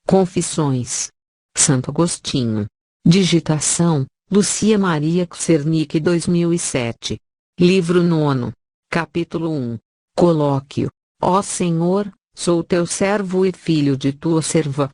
Confissões. Santo Agostinho. Digitação, Lúcia Maria Czernik 2007. Livro 9. Capítulo 1. Colóquio. Ó Senhor, sou teu servo e filho de tua serva.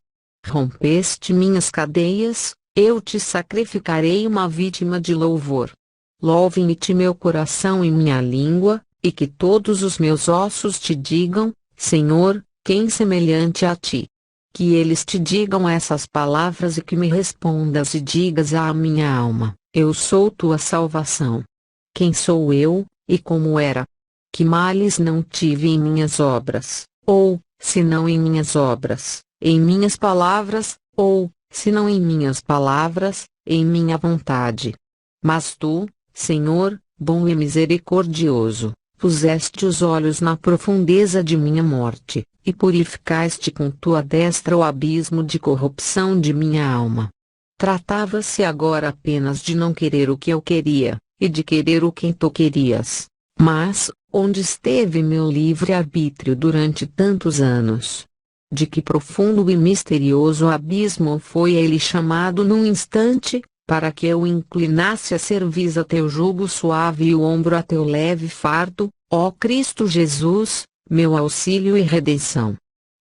Rompeste minhas cadeias, eu te sacrificarei uma vítima de louvor. Louve-me-te meu coração e minha língua, e que todos os meus ossos te digam, Senhor, quem semelhante a ti? Que eles te digam essas palavras e que me respondas e digas à minha alma, eu sou tua salvação. Quem sou eu, e como era? Que males não tive em minhas obras, ou, se não em minhas obras, em minhas palavras, ou, se não em minhas palavras, em minha vontade. Mas tu, Senhor, bom e misericordioso, puseste os olhos na profundeza de minha morte, e purificaste com tua destra o abismo de corrupção de minha alma. Tratava-se agora apenas de não querer o que eu queria, e de querer o que tu querias. Mas, onde esteve meu livre-arbítrio durante tantos anos? De que profundo e misterioso abismo foi ele chamado num instante, para que eu inclinasse a cerviz a teu jugo suave e o ombro a teu leve fardo, ó Cristo Jesus, meu auxílio e redenção.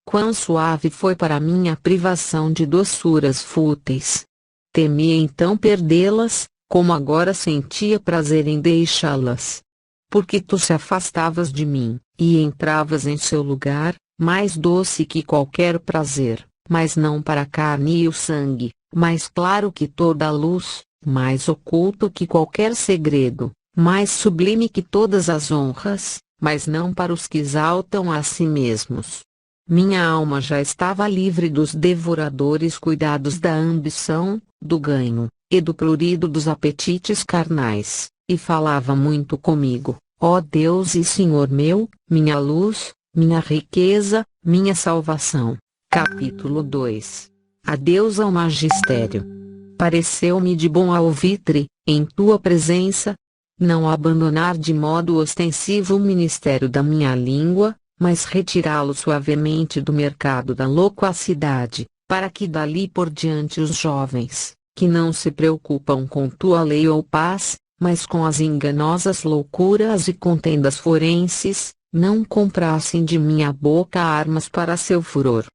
Quão suave foi para mim a privação de doçuras fúteis. Temia então perdê-las, como agora sentia prazer em deixá-las. Porque tu se afastavas de mim, e entravas em seu lugar, mais doce que qualquer prazer, mas não para a carne e o sangue, mais claro que toda a luz, mais oculto que qualquer segredo, mais sublime que todas as honras, mas não para os que exaltam a si mesmos. Minha alma já estava livre dos devoradores cuidados da ambição, do ganho, e do prurido dos apetites carnais, e falava muito comigo, ó Deus e Senhor meu, minha luz, minha riqueza, minha salvação. Capítulo 2. Adeus ao magistério. Pareceu-me de bom alvitre, em tua presença, não abandonar de modo ostensivo o ministério da minha língua, mas retirá-lo suavemente do mercado da loquacidade, para que dali por diante os jovens, que não se preocupam com tua lei ou paz, mas com as enganosas loucuras e contendas forenses, não comprassem de minha boca armas para seu furor.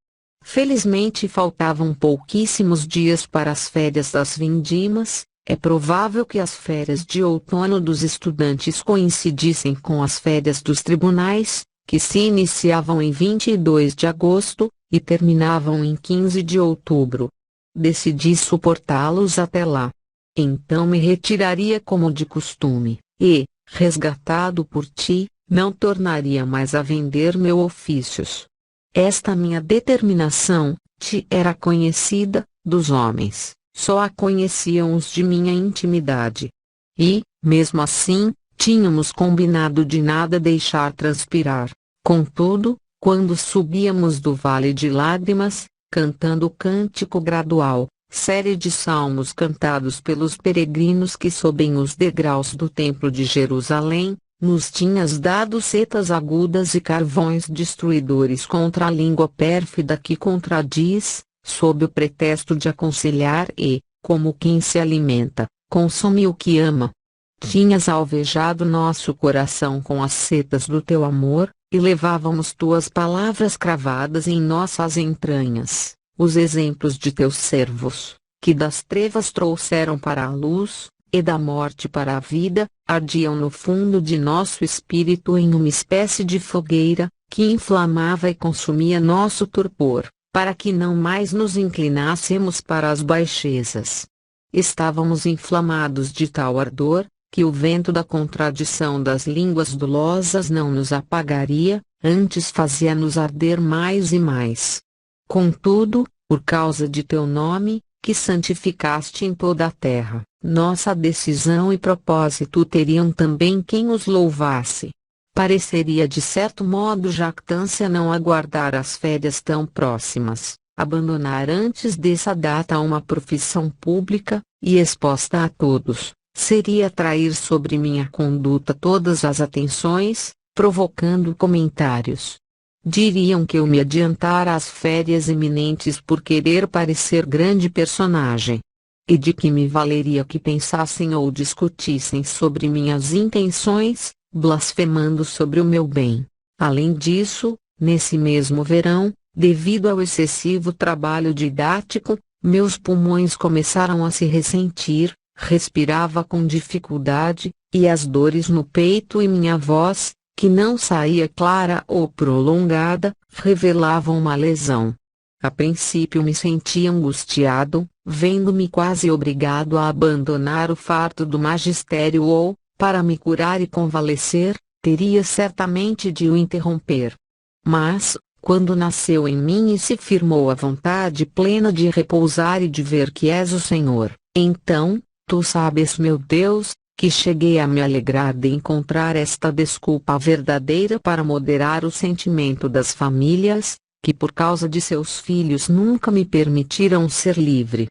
Felizmente faltavam pouquíssimos dias para as férias das vindimas. É provável que as férias de outono dos estudantes coincidissem com as férias dos tribunais, que se iniciavam em 22 de agosto, e terminavam em 15 de outubro. Decidi suportá-los até lá. Então me retiraria como de costume, e, resgatado por ti, não tornaria mais a vender meus ofícios. Esta minha determinação, te era conhecida, dos homens. Só a conheciam os de minha intimidade. E, mesmo assim, tínhamos combinado de nada deixar transpirar. Contudo, quando subíamos do vale de lágrimas, cantando o cântico gradual, série de salmos cantados pelos peregrinos que sobem os degraus do templo de Jerusalém, nos tinhas dado setas agudas e carvões destruidores contra a língua pérfida que contradiz, sob o pretexto de aconselhar e, como quem se alimenta, consome o que ama. Tinhas alvejado nosso coração com as setas do teu amor, e levávamos tuas palavras cravadas em nossas entranhas, os exemplos de teus servos, que das trevas trouxeram para a luz, e da morte para a vida, ardiam no fundo de nosso espírito em uma espécie de fogueira, que inflamava e consumia nosso torpor, para que não mais nos inclinássemos para as baixezas. Estávamos inflamados de tal ardor, que o vento da contradição das línguas dolosas não nos apagaria, antes fazia-nos arder mais e mais. Contudo, por causa de teu nome, que santificaste em toda a terra, nossa decisão e propósito teriam também quem os louvasse. Pareceria de certo modo jactância não aguardar as férias tão próximas, abandonar antes dessa data uma profissão pública, e exposta a todos, seria atrair sobre minha conduta todas as atenções, provocando comentários. Diriam que eu me adiantara às férias iminentes por querer parecer grande personagem. E de que me valeria que pensassem ou discutissem sobre minhas intenções, blasfemando sobre o meu bem. Além disso, nesse mesmo verão, devido ao excessivo trabalho didático, meus pulmões começaram a se ressentir, respirava com dificuldade, e as dores no peito e minha voz, que não saía clara ou prolongada, revelavam uma lesão. A princípio me sentia angustiado, vendo-me quase obrigado a abandonar o fardo do magistério ou, para me curar e convalescer, teria certamente de o interromper. Mas, quando nasceu em mim e se firmou a vontade plena de repousar e de ver que és o Senhor, então, tu sabes, meu Deus, que cheguei a me alegrar de encontrar esta desculpa verdadeira para moderar o sentimento das famílias, que por causa de seus filhos nunca me permitiram ser livre.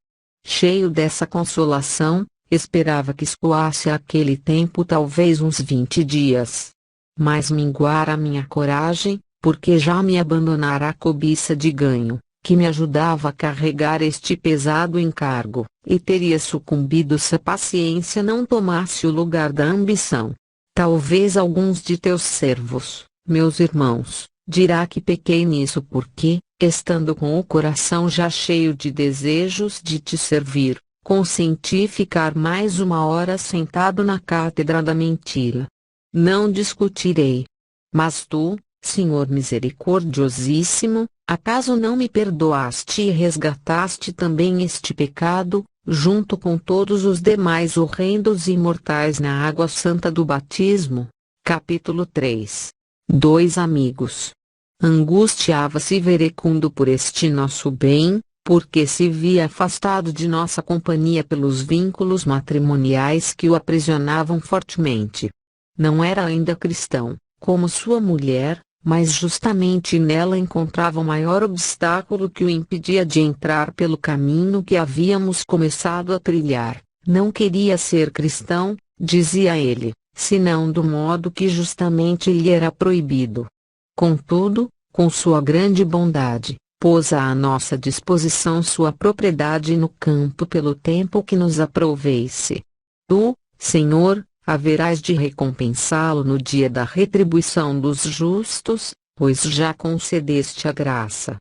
Cheio dessa consolação, esperava que escoasse aquele tempo talvez uns 20 dias. Mas minguara minha coragem, porque já me abandonara a cobiça de ganho, que me ajudava a carregar este pesado encargo, e teria sucumbido se a paciência não tomasse o lugar da ambição. Talvez alguns de teus servos, meus irmãos, dirá que pequei nisso porque, estando com o coração já cheio de desejos de te servir, consenti ficar mais uma hora sentado na cátedra da mentira. Não discutirei. Mas tu, Senhor misericordiosíssimo, acaso não me perdoaste e resgataste também este pecado, junto com todos os demais horrendos e mortais na água santa do batismo? Capítulo 3. Dois amigos. Angustiava-se Verecundo por este nosso bem, porque se via afastado de nossa companhia pelos vínculos matrimoniais que o aprisionavam fortemente. Não era ainda cristão, como sua mulher, mas justamente nela encontrava o maior obstáculo que o impedia de entrar pelo caminho que havíamos começado a trilhar. Não queria ser cristão, dizia ele, senão do modo que justamente lhe era proibido. Contudo, com sua grande bondade, pôs à nossa disposição sua propriedade no campo pelo tempo que nos aprovesse. Tu, Senhor, haverás de recompensá-lo no dia da retribuição dos justos, pois já concedeste a graça.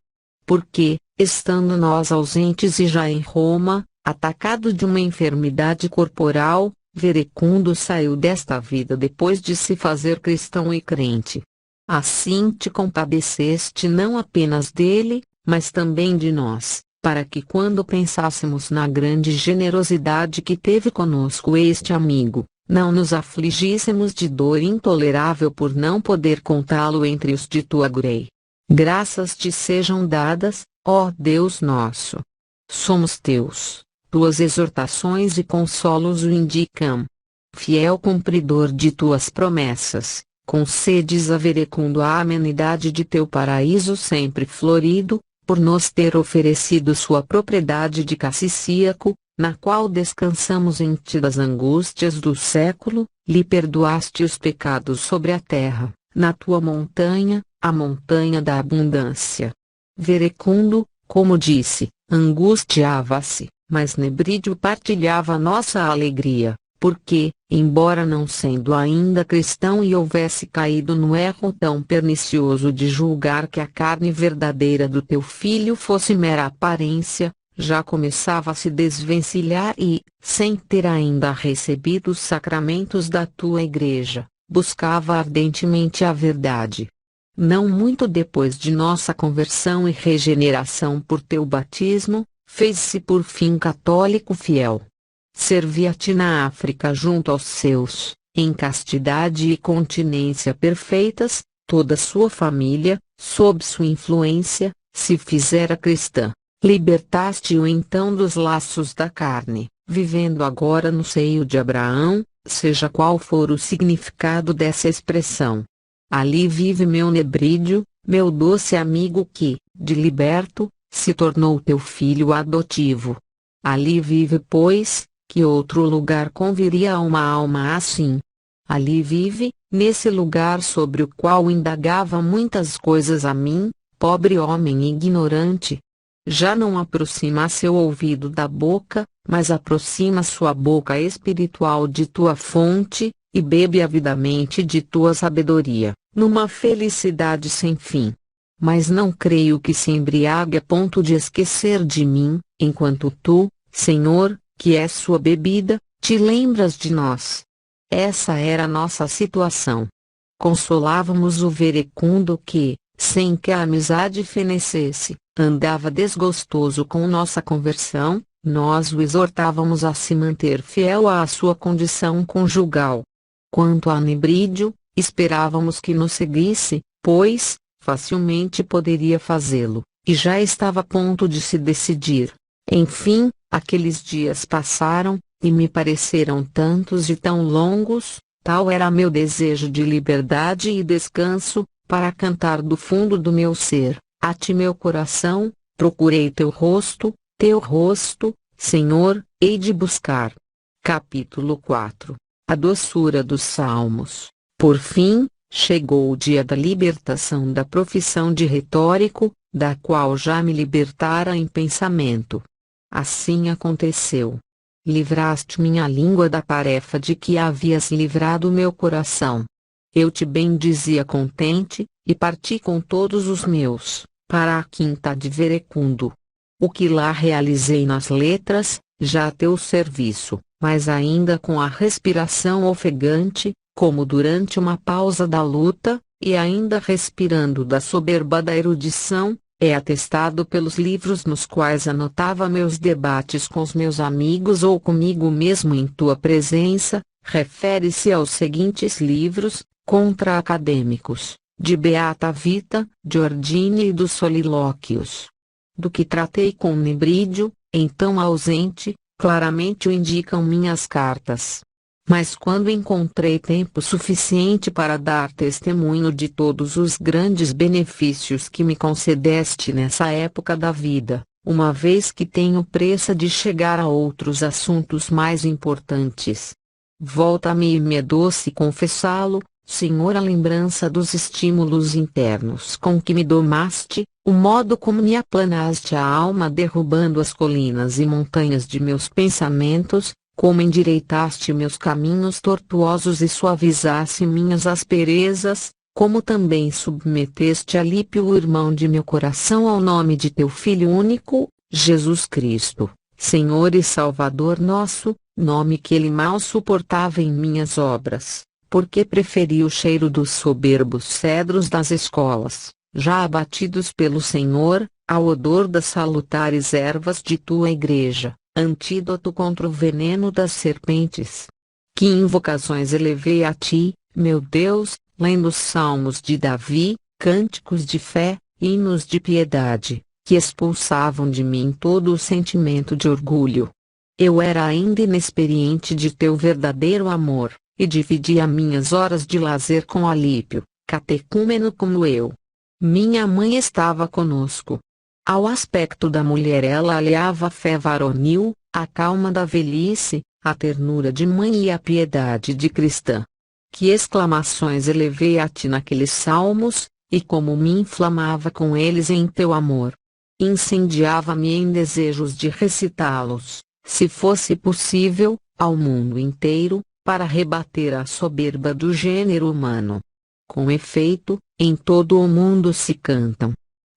Porque, estando nós ausentes e já em Roma, atacado de uma enfermidade corporal, Verecundo saiu desta vida depois de se fazer cristão e crente. Assim te compadeceste não apenas dele, mas também de nós, para que quando pensássemos na grande generosidade que teve conosco este amigo, não nos afligíssemos de dor intolerável por não poder contá-lo entre os de tua grei. Graças te sejam dadas, ó Deus nosso. Somos teus, tuas exortações e consolos o indicam. Fiel cumpridor de tuas promessas, concedes a Verecundo a amenidade de teu paraíso sempre florido, por nos ter oferecido sua propriedade de Cassicíaco, na qual descansamos em ti das angústias do século, lhe perdoaste os pecados sobre a terra, na tua montanha, a montanha da abundância. Verecundo, como disse, angustiava-se, mas Nebrídio partilhava nossa alegria, porque, embora não sendo ainda cristão e houvesse caído no erro tão pernicioso de julgar que a carne verdadeira do teu filho fosse mera aparência, já começava a se desvencilhar e, sem ter ainda recebido os sacramentos da tua igreja, buscava ardentemente a verdade. Não muito depois de nossa conversão e regeneração por teu batismo, fez-se por fim católico fiel. Servia-te na África junto aos seus, em castidade e continência perfeitas, toda sua família, sob sua influência, se fizera cristã. Libertaste-o então dos laços da carne, vivendo agora no seio de Abraão, seja qual for o significado dessa expressão. Ali vive meu Nebrídio, meu doce amigo que, de liberto, se tornou teu filho adotivo. Ali vive, pois, que outro lugar conviria a uma alma assim? Ali vive, nesse lugar sobre o qual indagava muitas coisas a mim, pobre homem ignorante. Já não aproxima seu ouvido da boca, mas aproxima sua boca espiritual de tua fonte, e bebe avidamente de tua sabedoria, numa felicidade sem fim. Mas não creio que se embriague a ponto de esquecer de mim, enquanto tu, Senhor, que és sua bebida, te lembras de nós. Essa era a nossa situação. Consolávamos o verecundo que, sem que a amizade fenecesse, andava desgostoso com nossa conversão, nós o exortávamos a se manter fiel à sua condição conjugal. Quanto a Nebrídio, esperávamos que nos seguisse, pois, facilmente poderia fazê-lo, e já estava a ponto de se decidir. Enfim, aqueles dias passaram, e me pareceram tantos e tão longos, tal era meu desejo de liberdade e descanso, para cantar do fundo do meu ser, a ti meu coração, procurei teu rosto, Senhor, hei de buscar. Capítulo 4. A doçura dos Salmos. Por fim, chegou o dia da libertação da profissão de retórico, da qual já me libertara em pensamento. Assim aconteceu. Livraste minha língua da tarefa de que havias livrado meu coração. Eu te bendizia contente, e parti com todos os meus, para a quinta de Verecundo. O que lá realizei nas letras, já a teu serviço, mas ainda com a respiração ofegante, como durante uma pausa da luta, e ainda respirando da soberba da erudição, é atestado pelos livros nos quais anotava meus debates com os meus amigos ou comigo mesmo em tua presença, refere-se aos seguintes livros, contra-acadêmicos, de Beata Vita, de Ordine e dos Solilóquios. Do que tratei com Nebrídio, então ausente, claramente o indicam minhas cartas. Mas quando encontrei tempo suficiente para dar testemunho de todos os grandes benefícios que me concedeste nessa época da vida, uma vez que tenho pressa de chegar a outros assuntos mais importantes. Volta-me e me é doce confessá-lo, Senhor, a lembrança dos estímulos internos com que me domaste, o modo como me aplanaste a alma derrubando as colinas e montanhas de meus pensamentos, como endireitaste meus caminhos tortuosos e suavizaste minhas asperezas, como também submeteste Alípio o irmão de meu coração ao nome de teu Filho único, Jesus Cristo, Senhor e Salvador nosso, nome que ele mal suportava em minhas obras, porque preferi o cheiro dos soberbos cedros das escolas, já abatidos pelo Senhor, ao odor das salutares ervas de tua igreja, antídoto contra o veneno das serpentes. Que invocações elevei a ti, meu Deus, lendo os salmos de Davi, cânticos de fé, hinos de piedade, que expulsavam de mim todo o sentimento de orgulho. Eu era ainda inexperiente de teu verdadeiro amor, e dividia minhas horas de lazer com Alípio, catecúmeno como eu. Minha mãe estava conosco. Ao aspecto da mulher ela aliava a fé varonil, a calma da velhice, a ternura de mãe e a piedade de cristã. Que exclamações elevei a ti naqueles salmos, e como me inflamava com eles em teu amor. Incendiava-me em desejos de recitá-los, se fosse possível, ao mundo inteiro, para rebater a soberba do gênero humano. Com efeito, em todo o mundo se cantam.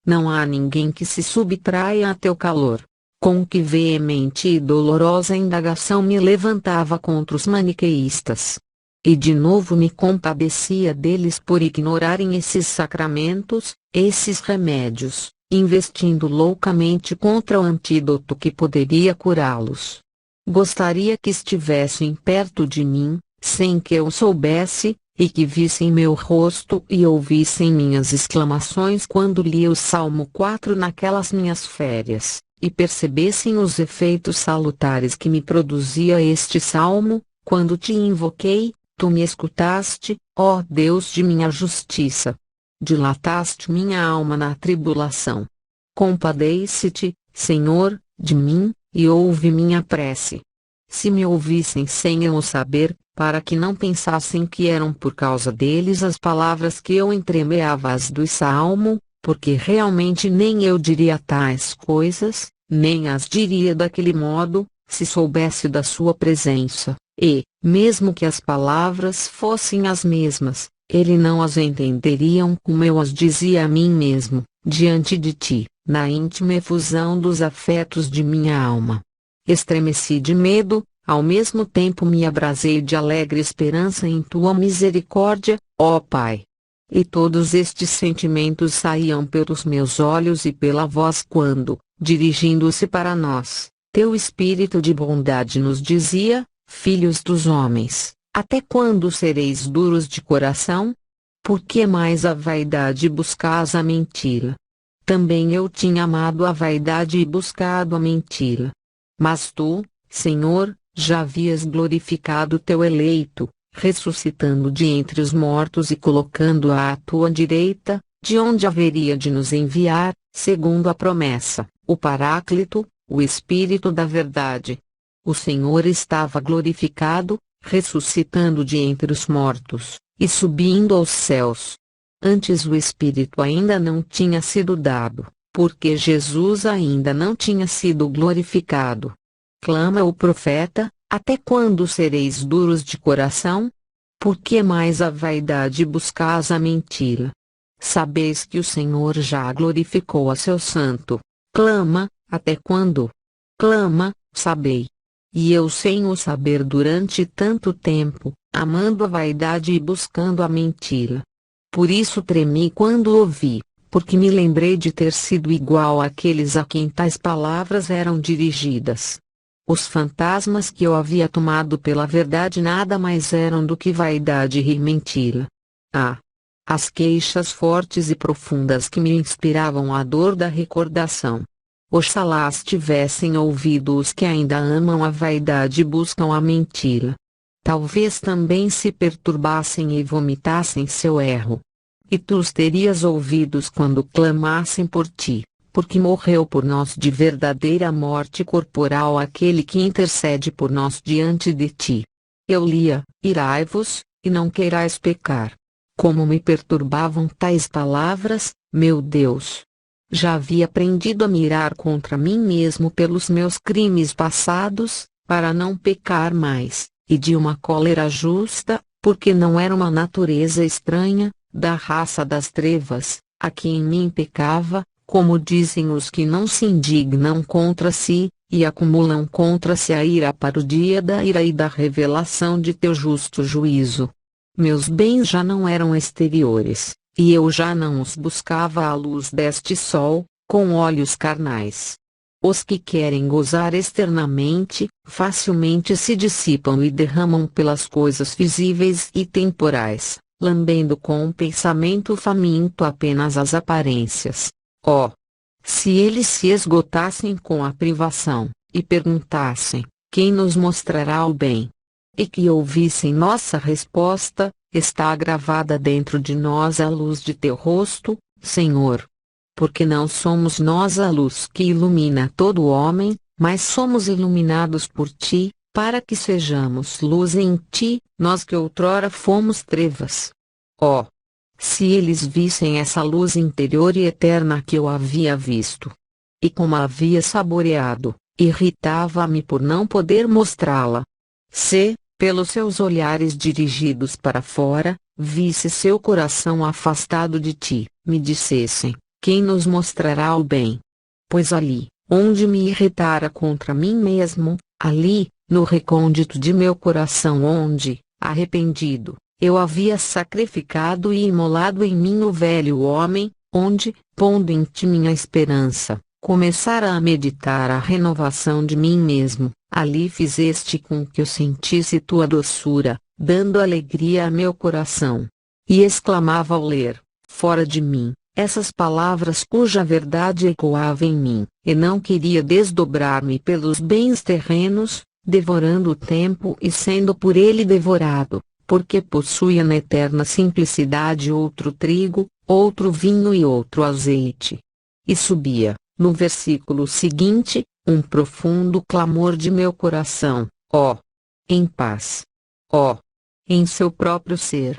Não há ninguém que se subtraia a teu calor. Com que veemente e dolorosa indagação me levantava contra os maniqueístas. E de novo me compadecia deles por ignorarem esses sacramentos, esses remédios, investindo loucamente contra o antídoto que poderia curá-los. Gostaria que estivessem perto de mim, sem que eu soubesse, e que vissem meu rosto e ouvissem minhas exclamações quando lia o Salmo 4 naquelas minhas férias, e percebessem os efeitos salutares que me produzia este salmo, quando te invoquei, tu me escutaste, ó Deus de minha justiça. Dilataste minha alma na tribulação. Compadece-te, Senhor, de mim, e ouve minha prece. Se me ouvissem sem eu o saber, para que não pensassem que eram por causa deles as palavras que eu entremeava as do salmo, porque realmente nem eu diria tais coisas, nem as diria daquele modo, se soubesse da sua presença, e, mesmo que as palavras fossem as mesmas, ele não as entenderiam como eu as dizia a mim mesmo, diante de ti, na íntima efusão dos afetos de minha alma. Estremeci de medo, ao mesmo tempo me abrasei de alegre esperança em tua misericórdia, ó Pai. E todos estes sentimentos saíam pelos meus olhos e pela voz quando, dirigindo-se para nós, teu espírito de bondade nos dizia: filhos dos homens, até quando sereis duros de coração? Por que mais a vaidade buscais a mentira? Também eu tinha amado a vaidade e buscado a mentira. Mas tu, Senhor, já havias glorificado teu eleito, ressuscitando de entre os mortos e colocando-o à tua direita, de onde haveria de nos enviar, segundo a promessa, o Paráclito, o Espírito da Verdade. O Senhor estava glorificado, ressuscitando de entre os mortos, e subindo aos céus. Antes o Espírito ainda não tinha sido dado, porque Jesus ainda não tinha sido glorificado. Clama o profeta: até quando sereis duros de coração? Por que mais a vaidade buscais a mentira? Sabeis que o Senhor já glorificou a seu santo. Clama: até quando? Clama, sabei. E eu sem o saber durante tanto tempo, amando a vaidade e buscando a mentira. Por isso tremi quando ouvi, porque me lembrei de ter sido igual àqueles a quem tais palavras eram dirigidas. Os fantasmas que eu havia tomado pela verdade nada mais eram do que vaidade e mentira. Ah! As queixas fortes e profundas que me inspiravam a dor da recordação. Oxalá as tivessem ouvido os que ainda amam a vaidade e buscam a mentira. Talvez também se perturbassem e vomitassem seu erro. E tu os terias ouvidos quando clamassem por ti, porque morreu por nós de verdadeira morte corporal aquele que intercede por nós diante de ti. Eu lia: irai-vos, e não queirais pecar. Como me perturbavam tais palavras, meu Deus! Já havia aprendido a mirar contra mim mesmo pelos meus crimes passados, para não pecar mais, e de uma cólera justa, porque não era uma natureza estranha, da raça das trevas, a que em mim pecava, como dizem os que não se indignam contra si, e acumulam contra si a ira para o dia da ira e da revelação de teu justo juízo. Meus bens já não eram exteriores, e eu já não os buscava à luz deste sol, com olhos carnais. Os que querem gozar externamente, facilmente se dissipam e derramam pelas coisas visíveis e temporais, lambendo com um pensamento faminto apenas as aparências. Oh! Se eles se esgotassem com a privação, e perguntassem: quem nos mostrará o bem? E que ouvissem nossa resposta: está gravada dentro de nós a luz de teu rosto, Senhor. Porque não somos nós a luz que ilumina todo homem, mas somos iluminados por ti, para que sejamos luz em ti, nós que outrora fomos trevas. Oh! Se eles vissem essa luz interior e eterna que eu havia visto, e como a havia saboreado, irritava-me por não poder mostrá-la. Se, pelos seus olhares dirigidos para fora, visse seu coração afastado de ti, me dissessem: quem nos mostrará o bem? Pois ali, onde me irritara contra mim mesmo, ali, no recôndito de meu coração onde, arrependido, eu havia sacrificado e imolado em mim o velho homem, onde, pondo em ti minha esperança, começara a meditar a renovação de mim mesmo, ali fizeste com que eu sentisse tua doçura, dando alegria a meu coração. E exclamava ao ler, fora de mim, essas palavras cuja verdade ecoava em mim, e não queria desdobrar-me pelos bens terrenos, devorando o tempo e sendo por ele devorado, porque possuía na eterna simplicidade outro trigo, outro vinho e outro azeite. E subia, no versículo seguinte, um profundo clamor de meu coração: ó! Em paz. ó, em seu próprio ser.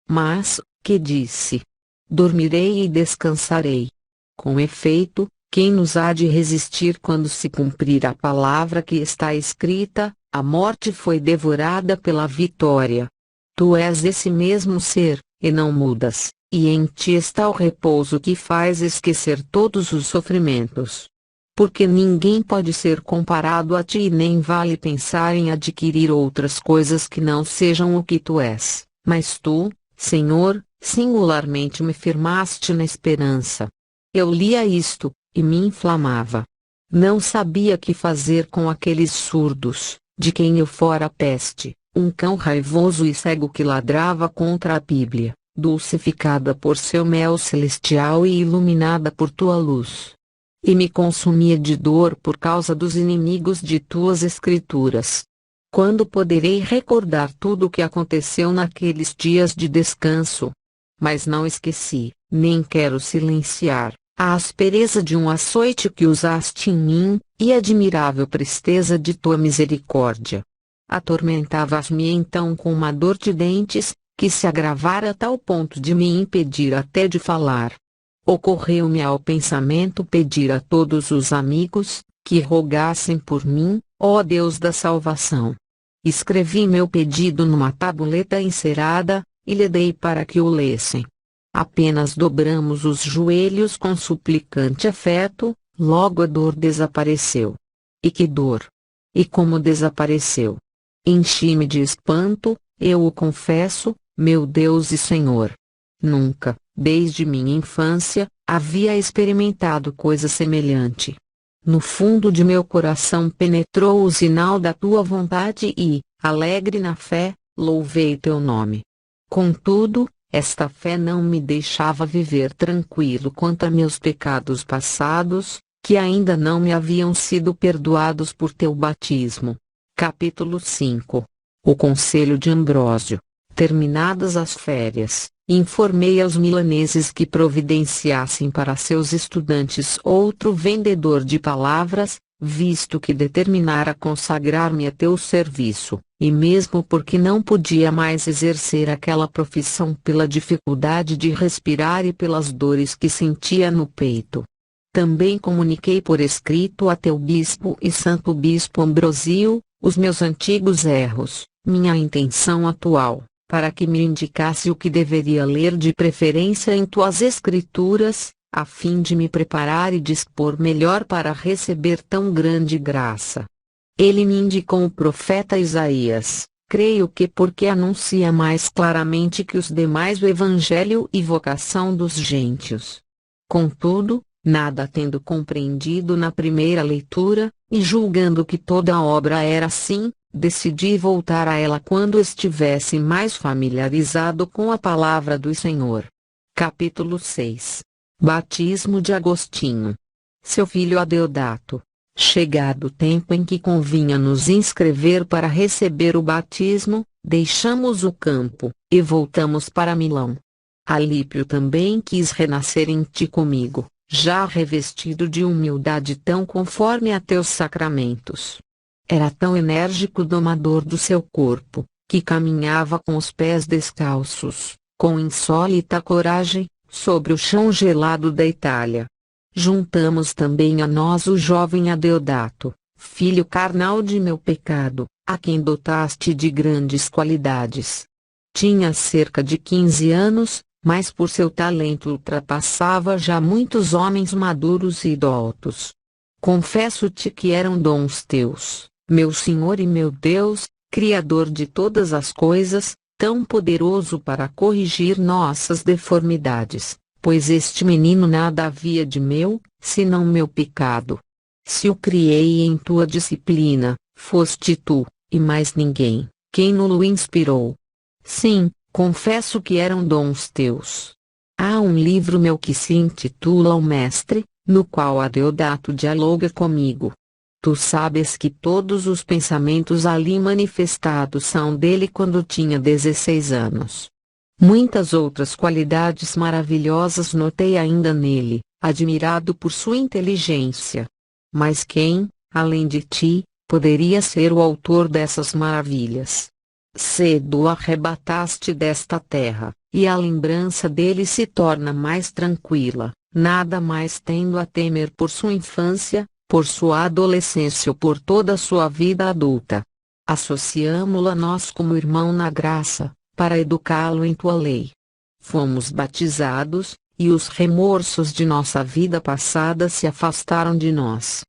Mas, que disse? Dormirei e descansarei. Com efeito, quem nos há de resistir quando se cumprir a palavra que está escrita, a morte foi devorada pela vitória. Tu és esse mesmo ser, e não mudas, e em ti está o repouso que faz esquecer todos os sofrimentos. Porque ninguém pode ser comparado a ti e nem vale pensar em adquirir outras coisas que não sejam o que tu és, mas tu, Senhor, singularmente me firmaste na esperança. Eu lia isto, e me inflamava. Não sabia que fazer com aqueles surdos, de quem eu fora peste, um cão raivoso e cego que ladrava contra a Bíblia, dulcificada por seu mel celestial e iluminada por tua luz. E me consumia de dor por causa dos inimigos de tuas escrituras. Quando poderei recordar tudo o que aconteceu naqueles dias de descanso? Mas não esqueci, nem quero silenciar, a aspereza de um açoite que usaste em mim, e a admirável presteza de tua misericórdia. Atormentavas-me então com uma dor de dentes, que se agravara a tal ponto de me impedir até de falar. Ocorreu-me ao pensamento pedir a todos os amigos, que rogassem por mim, ó Deus da salvação. Escrevi meu pedido numa tabuleta encerada, e lhe dei para que o lessem. Apenas dobramos os joelhos com suplicante afeto, logo a dor desapareceu. E que dor! E como desapareceu! Enchi-me de espanto, eu o confesso, meu Deus e Senhor. Nunca, desde minha infância, havia experimentado coisa semelhante. No fundo de meu coração penetrou o sinal da tua vontade e, alegre na fé, louvei teu nome. Contudo, esta fé não me deixava viver tranquilo quanto a meus pecados passados, que ainda não me haviam sido perdoados por teu batismo. Capítulo 5. O conselho de Ambrósio. Terminadas as férias, informei aos milaneses que providenciassem para seus estudantes outro vendedor de palavras, visto que determinara consagrar-me a teu serviço, e mesmo porque não podia mais exercer aquela profissão pela dificuldade de respirar e pelas dores que sentia no peito. Também comuniquei por escrito a teu bispo e santo bispo Ambrósio, os meus antigos erros, minha intenção atual, para que me indicasse o que deveria ler de preferência em tuas escrituras, a fim de me preparar e dispor melhor para receber tão grande graça. Ele me indicou o profeta Isaías, creio que porque anuncia mais claramente que os demais o evangelho e vocação dos gentios. Contudo, nada tendo compreendido na primeira leitura, e julgando que toda a obra era assim, decidi voltar a ela quando estivesse mais familiarizado com a palavra do Senhor. Capítulo 6. Batismo de Agostinho. Seu filho Adeodato. Chegado o tempo em que convinha nos inscrever para receber o batismo, deixamos o campo, e voltamos para Milão. Alípio também quis renascer em ti comigo, já revestido de humildade tão conforme a teus sacramentos. Era tão enérgico domador do seu corpo, que caminhava com os pés descalços, com insólita coragem, sobre o chão gelado da Itália. Juntamos também a nós o jovem Adeodato, filho carnal de meu pecado, a quem dotaste de grandes qualidades. Tinha cerca de 15 anos, mas por seu talento ultrapassava já muitos homens maduros e idolatos. Confesso-te que eram dons teus, meu Senhor e meu Deus, Criador de todas as coisas, tão poderoso para corrigir nossas deformidades, pois este menino nada havia de meu, senão meu pecado. Se o criei em tua disciplina, foste tu, e mais ninguém, quem no-lo inspirou. Sim, confesso que eram dons teus. Há um livro meu que se intitula O Mestre, no qual Adeodato dialoga comigo. Tu sabes que todos os pensamentos ali manifestados são dele quando tinha 16 anos. Muitas outras qualidades maravilhosas notei ainda nele, admirado por sua inteligência. Mas quem, além de ti, poderia ser o autor dessas maravilhas? cedo o arrebataste desta terra, e a lembrança dele se torna mais tranquila, nada mais tendo a temer por sua infância, por sua adolescência ou por toda a sua vida adulta. Associamo-lo a nós como irmão na graça, para educá-lo em tua lei. Fomos batizados, e os remorsos de nossa vida passada se afastaram de nós.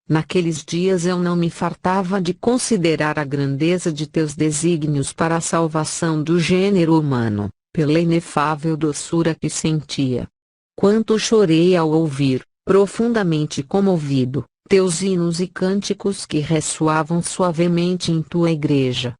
Naqueles dias eu não me fartava de considerar a grandeza de teus desígnios para a salvação do gênero humano, pela inefável doçura que sentia. Quanto chorei ao ouvir, profundamente comovido, teus hinos e cânticos que ressoavam suavemente em tua igreja.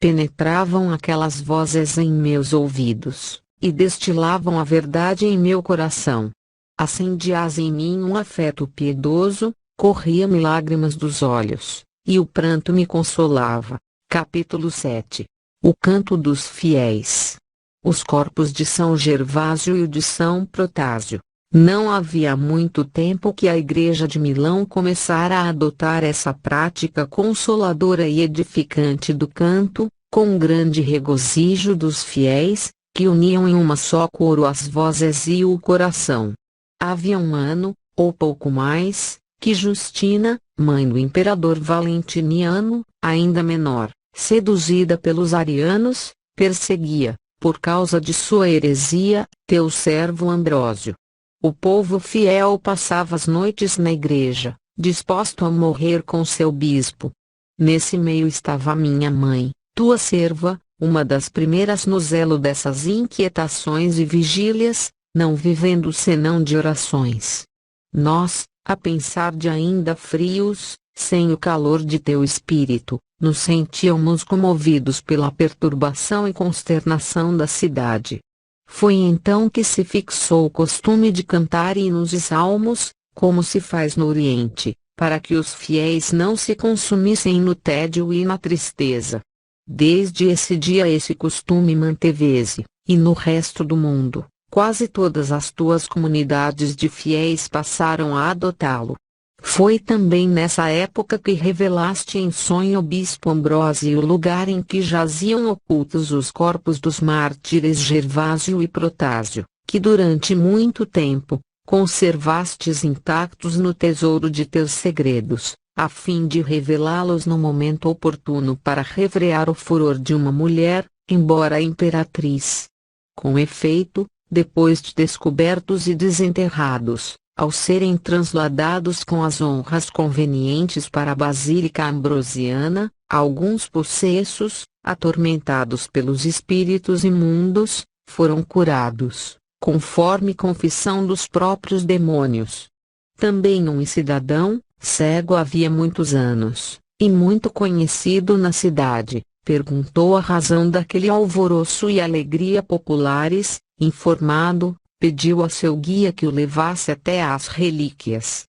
Penetravam aquelas vozes em meus ouvidos, e destilavam a verdade em meu coração. Acendias em mim um afeto piedoso, corria-me lágrimas dos olhos, e o pranto me consolava. Capítulo 7. O canto dos fiéis. Os corpos de São Gervásio e o de São Protásio. Não havia muito tempo que a Igreja de Milão começara a adotar essa prática consoladora e edificante do canto, com grande regozijo dos fiéis, que uniam em uma só coro as vozes e o coração. Havia um ano, ou pouco mais, que Justina, mãe do imperador Valentiniano, ainda menor, seduzida pelos arianos, perseguia, por causa de sua heresia, teu servo Ambrósio. O povo fiel passava as noites na igreja, disposto a morrer com seu bispo. Nesse meio estava minha mãe, tua serva, uma das primeiras no zelo dessas inquietações e vigílias, não vivendo senão de orações. Nós, a pensar de ainda frios, sem o calor de teu espírito, nos sentíamos comovidos pela perturbação e consternação da cidade. Foi então que se fixou o costume de cantar hinos e salmos, como se faz no Oriente, para que os fiéis não se consumissem no tédio e na tristeza. Desde esse dia esse costume manteve-se, e no resto do mundo, quase todas as tuas comunidades de fiéis passaram a adotá-lo. Foi também nessa época que revelaste em sonho ao bispo Ambrósio o lugar em que jaziam ocultos os corpos dos mártires Gervásio e Protásio, que durante muito tempo, conservastes intactos no tesouro de teus segredos, a fim de revelá-los no momento oportuno para refrear o furor de uma mulher, embora imperatriz. Com efeito, depois de descobertos e desenterrados, ao serem transladados com as honras convenientes para a Basílica Ambrosiana, alguns possessos, atormentados pelos espíritos imundos, foram curados, conforme confissão dos próprios demônios. Também um cidadão, cego havia muitos anos, e muito conhecido na cidade, perguntou a razão daquele alvoroço e alegria populares. Informado, pediu a seu guia que o levasse até às relíquias.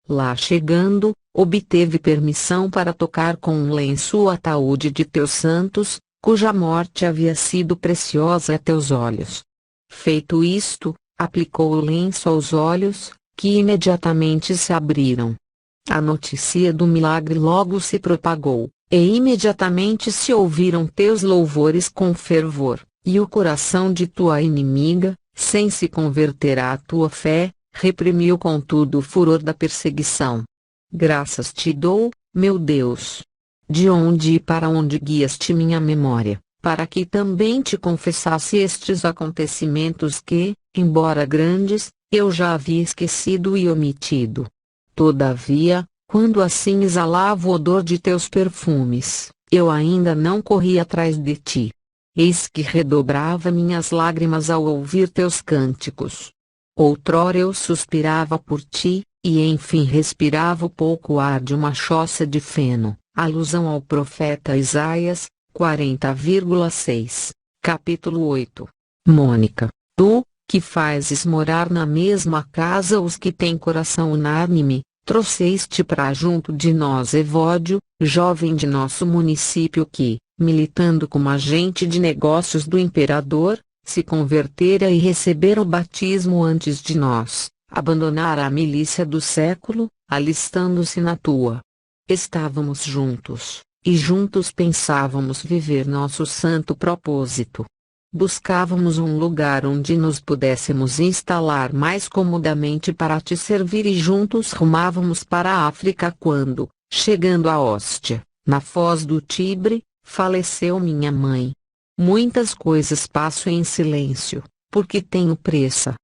Lá chegando, obteve permissão para tocar com um lenço o ataúde de teus santos, cuja morte havia sido preciosa a teus olhos. Feito isto, aplicou o lenço aos olhos, que imediatamente se abriram. A notícia do milagre logo se propagou, e imediatamente se ouviram teus louvores com fervor. E o coração de tua inimiga, sem se converter à tua fé, reprimiu contudo o furor da perseguição. Graças te dou, meu Deus. De onde e para onde guiaste minha memória, para que também te confessasse estes acontecimentos que, embora grandes, eu já havia esquecido e omitido. Todavia, quando assim exalava o odor de teus perfumes, eu ainda não corri atrás de ti. Eis que redobrava minhas lágrimas ao ouvir teus cânticos. Outrora eu suspirava por ti, e enfim respirava o pouco ar de uma choça de feno, alusão ao profeta Isaías, 40,6, capítulo 8. Mônica, tu, que fazes morar na mesma casa os que têm coração unânime, trouxeste para junto de nós Evódio, jovem de nosso município que, militando como agente de negócios do imperador, se convertera e recebera o batismo antes de nós, abandonara a milícia do século, alistando-se na tua. Estávamos juntos, e juntos pensávamos viver nosso santo propósito. Buscávamos um lugar onde nos pudéssemos instalar mais comodamente para te servir e juntos rumávamos para a África quando, chegando a Hóstia, na foz do Tibre, faleceu minha mãe. Muitas coisas passo em silêncio, porque tenho pressa.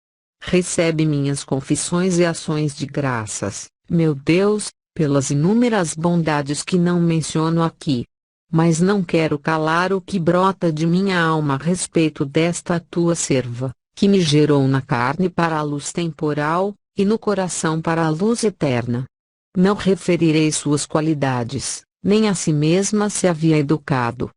Recebe minhas confissões e ações de graças, meu Deus, pelas inúmeras bondades que não menciono aqui. Mas não quero calar o que brota de minha alma a respeito desta tua serva, que me gerou na carne para a luz temporal, e no coração para a luz eterna. Não referirei suas qualidades, nem a si mesma se havia educado.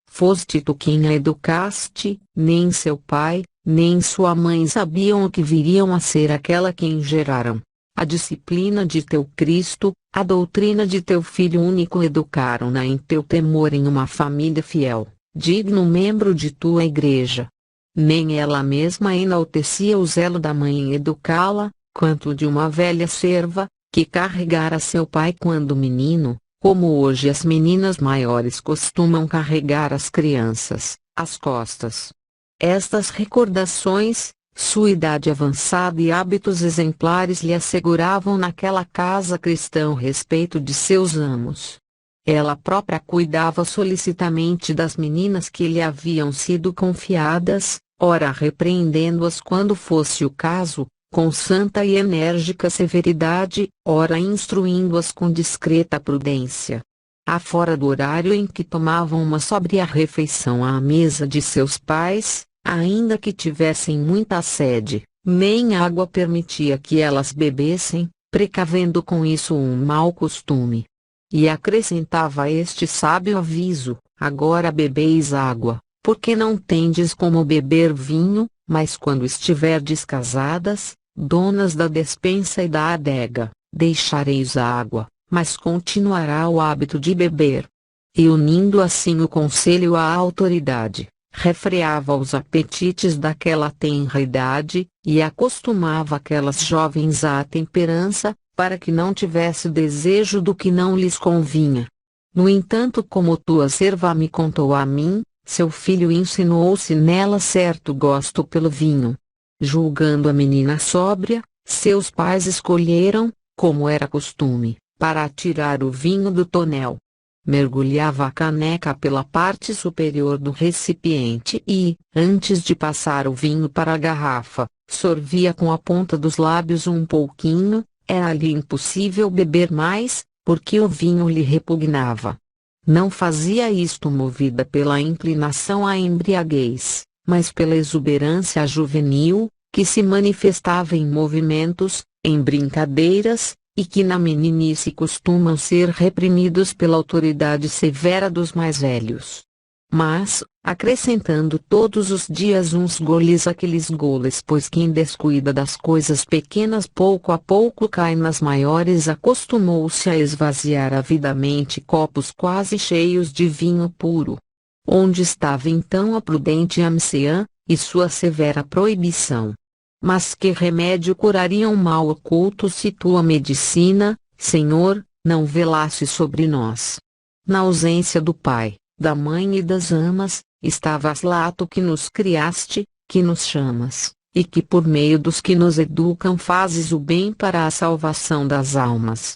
Foste tu quem a educaste, nem seu pai, nem sua mãe sabiam o que viriam a ser aquela quem geraram. A disciplina de teu Cristo, a doutrina de teu Filho único educaram-na em teu temor em uma família fiel, digno membro de tua igreja. Nem ela mesma enaltecia o zelo da mãe em educá-la, quanto de uma velha serva, que carregara seu pai quando menino, como hoje as meninas maiores costumam carregar as crianças, às costas. Estas recordações, sua idade avançada e hábitos exemplares lhe asseguravam naquela casa cristã o respeito de seus amos. Ela própria cuidava solicitamente das meninas que lhe haviam sido confiadas, ora repreendendo-as quando fosse o caso, com santa e enérgica severidade, ora instruindo-as com discreta prudência. Afora do horário em que tomavam uma sóbria refeição à mesa de seus pais, ainda que tivessem muita sede, nem água permitia que elas bebessem, precavendo com isso um mau costume. E acrescentava este sábio aviso: agora bebeis água, porque não tendes como beber vinho, mas quando estiverdes casadas, donas da despensa e da adega, deixareis a água, mas continuará o hábito de beber. E unindo assim o conselho à autoridade, refreava os apetites daquela tenra idade, e acostumava aquelas jovens à temperança, para que não tivesse desejo do que não lhes convinha. No entanto, como tua serva me contou a mim, seu filho insinuou-se nela certo gosto pelo vinho. Julgando a menina sóbria, seus pais escolheram, como era costume, para tirar o vinho do tonel. Mergulhava a caneca pela parte superior do recipiente e, antes de passar o vinho para a garrafa, sorvia com a ponta dos lábios um pouquinho. Era-lhe impossível beber mais, porque o vinho lhe repugnava. Não fazia isto movida pela inclinação à embriaguez, mas pela exuberância juvenil, que se manifestava em movimentos, em brincadeiras, e que na meninice costumam ser reprimidos pela autoridade severa dos mais velhos. Mas, acrescentando todos os dias uns goles àqueles goles, pois quem descuida das coisas pequenas pouco a pouco cai nas maiores, acostumou-se a esvaziar avidamente copos quase cheios de vinho puro. Onde estava então a prudente anciã, e sua severa proibição? Mas que remédio curaria um mal oculto se tua medicina, Senhor, não velasse sobre nós? Na ausência do Pai, da Mãe e das amas, estavas lá tu que nos criaste, que nos chamas, e que por meio dos que nos educam fazes o bem para a salvação das almas.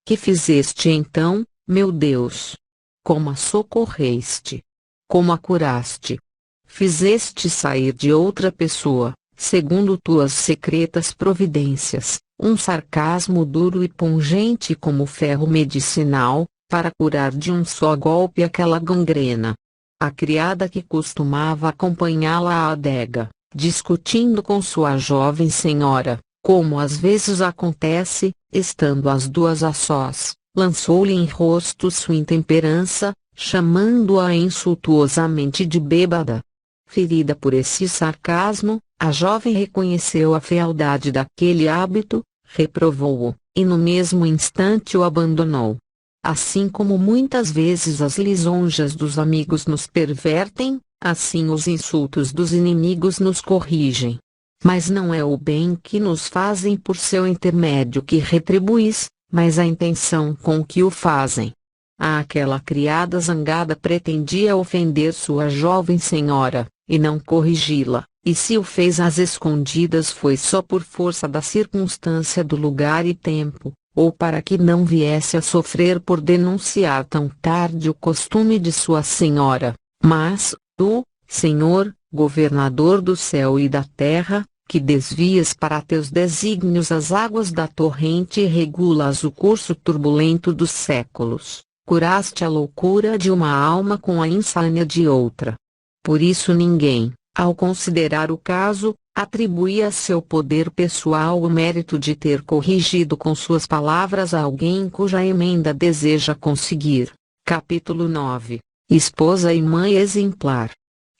Que fizeste então, meu Deus? Como a socorreste? Como a curaste? Fizeste sair de outra pessoa, segundo tuas secretas providências, um sarcasmo duro e pungente como ferro medicinal, para curar de um só golpe aquela gangrena. A criada que costumava acompanhá-la à adega, discutindo com sua jovem senhora, como às vezes acontece, estando as duas a sós, lançou-lhe em rosto sua intemperança, chamando-a insultuosamente de bêbada. Ferida por esse sarcasmo, a jovem reconheceu a fealdade daquele hábito, reprovou-o, e no mesmo instante o abandonou. Assim como muitas vezes as lisonjas dos amigos nos pervertem, assim os insultos dos inimigos nos corrigem. Mas não é o bem que nos fazem por seu intermédio que retribuís, mas a intenção com que o fazem. Aquela criada zangada pretendia ofender sua jovem senhora, e não corrigi-la, e se o fez às escondidas foi só por força da circunstância do lugar e tempo, ou para que não viesse a sofrer por denunciar tão tarde o costume de sua senhora. Mas, tu, Senhor, governador do céu e da terra, que desvias para teus desígnios as águas da torrente e regulas o curso turbulento dos séculos, curaste a loucura de uma alma com a insânia de outra. Por isso ninguém, ao considerar o caso, atribuía a seu poder pessoal o mérito de ter corrigido com suas palavras a alguém cuja emenda deseja conseguir. Capítulo 9. Esposa e mãe exemplar.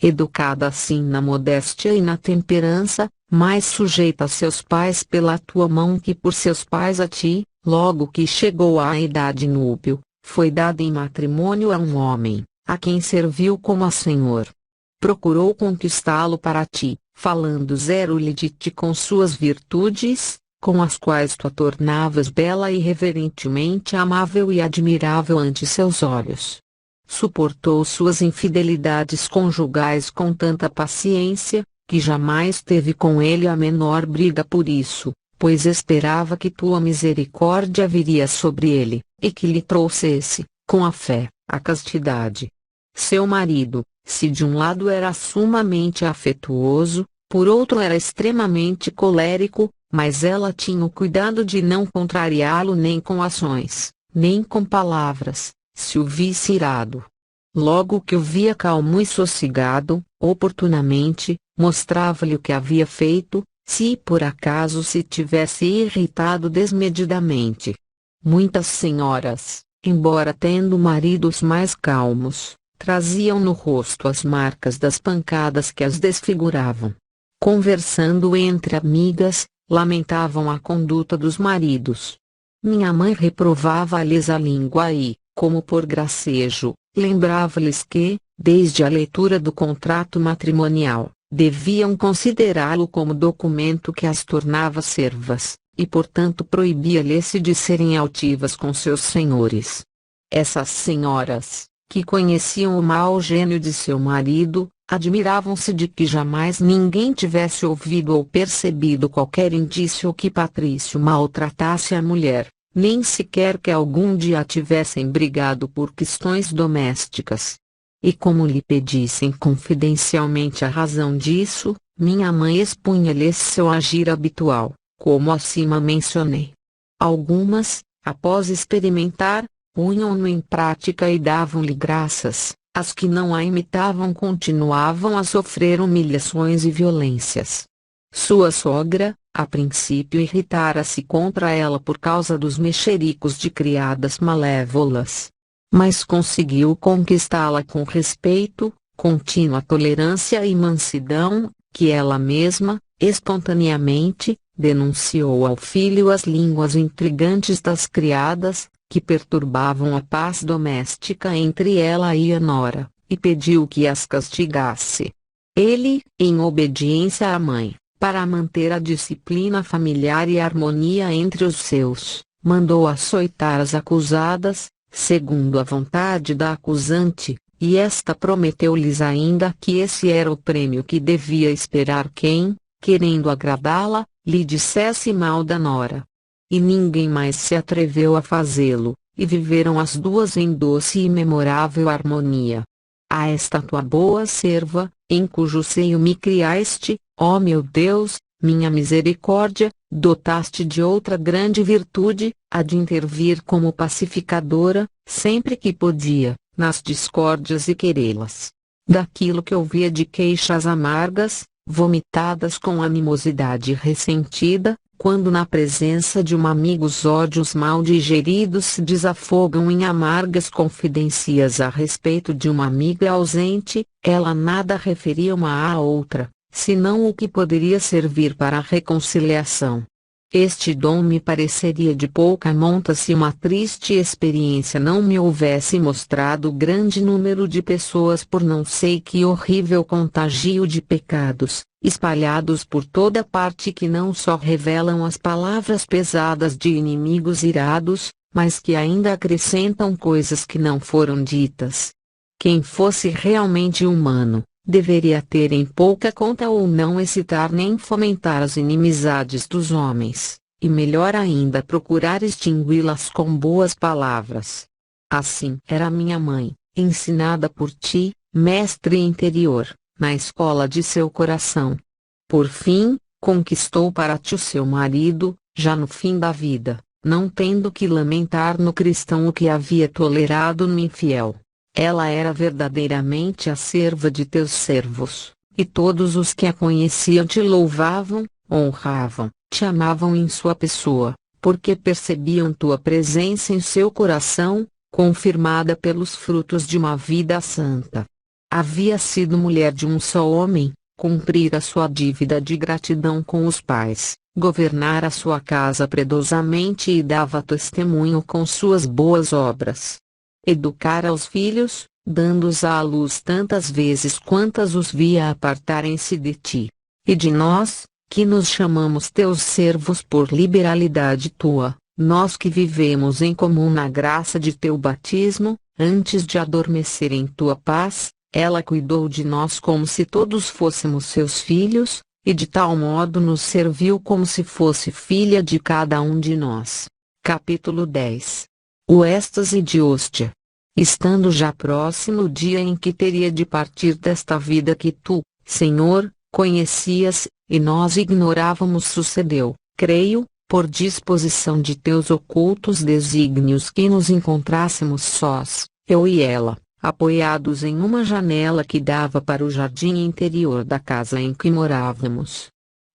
Educada assim na modéstia e na temperança, mais sujeita a seus pais pela tua mão que por seus pais a ti, logo que chegou à idade núbil, foi dada em matrimônio a um homem, a quem serviu como a Senhor. Procurou conquistá-lo para ti, falando zero-lhe de ti com suas virtudes, com as quais tu a tornavas bela e reverentemente amável e admirável ante seus olhos. Suportou suas infidelidades conjugais com tanta paciência, que jamais teve com ele a menor briga por isso, pois esperava que tua misericórdia viria sobre ele, e que lhe trouxesse, com a fé, a castidade. Seu marido, se de um lado era sumamente afetuoso, por outro era extremamente colérico, mas ela tinha o cuidado de não contrariá-lo nem com ações, nem com palavras, se o visse irado. Logo que o via calmo e sossegado, oportunamente, mostrava-lhe o que havia feito, se por acaso se tivesse irritado desmedidamente. Muitas senhoras, embora tendo maridos mais calmos, traziam no rosto as marcas das pancadas que as desfiguravam. Conversando entre amigas, lamentavam a conduta dos maridos. Minha mãe reprovava-lhes a língua e, como por gracejo, lembrava-lhes que, desde a leitura do contrato matrimonial, deviam considerá-lo como documento que as tornava servas, e portanto proibia-lhes de serem altivas com seus senhores. Essas senhoras, que conheciam o mau gênio de seu marido, admiravam-se de que jamais ninguém tivesse ouvido ou percebido qualquer indício que Patrício maltratasse a mulher, nem sequer que algum dia tivessem brigado por questões domésticas. E como lhe pedissem confidencialmente a razão disso, minha mãe expunha-lhes seu agir habitual, como acima mencionei. Algumas, após experimentar, punham-no em prática e davam-lhe graças. As que não a imitavam continuavam a sofrer humilhações e violências. Sua sogra, a princípio irritara-se contra ela por causa dos mexericos de criadas malévolas. Mas conseguiu conquistá-la com respeito, contínua tolerância e mansidão, que ela mesma, espontaneamente, denunciou ao filho as línguas intrigantes das criadas, que perturbavam a paz doméstica entre ela e a nora, e pediu que as castigasse. Ele, em obediência à mãe, para manter a disciplina familiar e a harmonia entre os seus, mandou açoitar as acusadas, segundo a vontade da acusante, e esta prometeu-lhes ainda que esse era o prêmio que devia esperar quem, querendo agradá-la, lhe dissesse mal da nora. E ninguém mais se atreveu a fazê-lo, e viveram as duas em doce e memorável harmonia. A esta tua boa serva, em cujo seio me criaste, ó meu Deus, minha misericórdia, dotaste de outra grande virtude, a de intervir como pacificadora, sempre que podia, nas discórdias e querelas. Daquilo que ouvia de queixas amargas, vomitadas com animosidade ressentida, quando na presença de um amigo os ódios mal digeridos se desafogam em amargas confidências a respeito de uma amiga ausente, ela nada referia uma à outra, senão o que poderia servir para a reconciliação. Este dom me pareceria de pouca monta se uma triste experiência não me houvesse mostrado grande número de pessoas por não sei que horrível contagio de pecados, espalhados por toda parte que não só revelam as palavras pesadas de inimigos irados, mas que ainda acrescentam coisas que não foram ditas. Quem fosse realmente humano, deveria ter em pouca conta ou não excitar nem fomentar as inimizades dos homens, e melhor ainda procurar extingui-las com boas palavras. Assim era minha mãe, ensinada por ti, mestre interior, na escola de seu coração. Por fim, conquistou para ti o seu marido, já no fim da vida, não tendo que lamentar no cristão o que havia tolerado no infiel. Ela era verdadeiramente a serva de teus servos, e todos os que a conheciam te louvavam, honravam, te amavam em sua pessoa, porque percebiam tua presença em seu coração, confirmada pelos frutos de uma vida santa. Havia sido mulher de um só homem, cumprira sua dívida de gratidão com os pais, governara sua casa piedosamente e dava testemunho com suas boas obras. Educara os filhos, dando-os à luz tantas vezes quantas os via apartarem-se de ti. E de nós, que nos chamamos teus servos por liberalidade tua, nós que vivemos em comum na graça de teu batismo, antes de adormecer em tua paz, ela cuidou de nós como se todos fôssemos seus filhos, e de tal modo nos serviu como se fosse filha de cada um de nós. Capítulo 10. O êxtase de Hóstia. Estando já próximo o dia em que teria de partir desta vida que tu, Senhor, conhecias, e nós ignorávamos, sucedeu, creio, por disposição de teus ocultos desígnios, que nos encontrássemos sós, eu e ela, apoiados em uma janela que dava para o jardim interior da casa em que morávamos.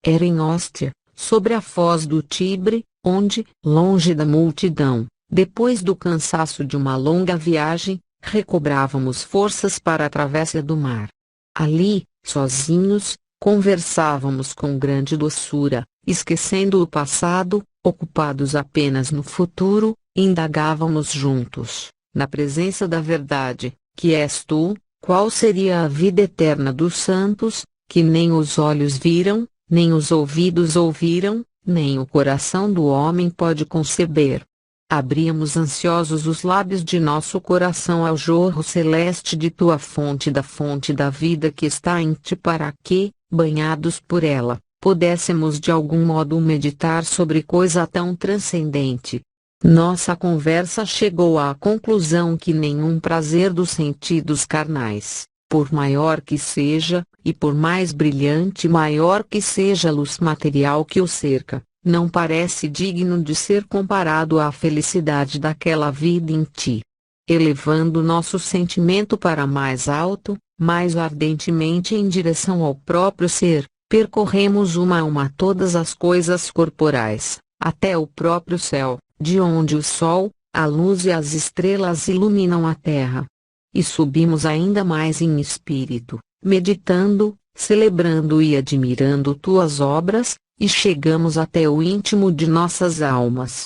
Era em Hóstia, sobre a foz do Tibre, onde, longe da multidão, depois do cansaço de uma longa viagem, recobrávamos forças para a travessia do mar. Ali, sozinhos, conversávamos com grande doçura, esquecendo o passado, ocupados apenas no futuro, indagávamos juntos, na presença da verdade, que és tu, qual seria a vida eterna dos santos, que nem os olhos viram, nem os ouvidos ouviram, nem o coração do homem pode conceber. Abríamos ansiosos os lábios de nosso coração ao jorro celeste de tua fonte, da fonte da vida que está em ti, para que, banhados por ela, pudéssemos de algum modo meditar sobre coisa tão transcendente. Nossa conversa chegou à conclusão que nenhum prazer dos sentidos carnais, por maior que seja, e por mais brilhante e maior que seja a luz material que o cerca, não parece digno de ser comparado à felicidade daquela vida em ti. Elevando nosso sentimento para mais alto, mais ardentemente em direção ao próprio ser, percorremos uma a uma todas as coisas corporais, até o próprio céu, de onde o sol, a luz e as estrelas iluminam a terra. E subimos ainda mais em espírito, meditando, celebrando e admirando tuas obras, e chegamos até o íntimo de nossas almas.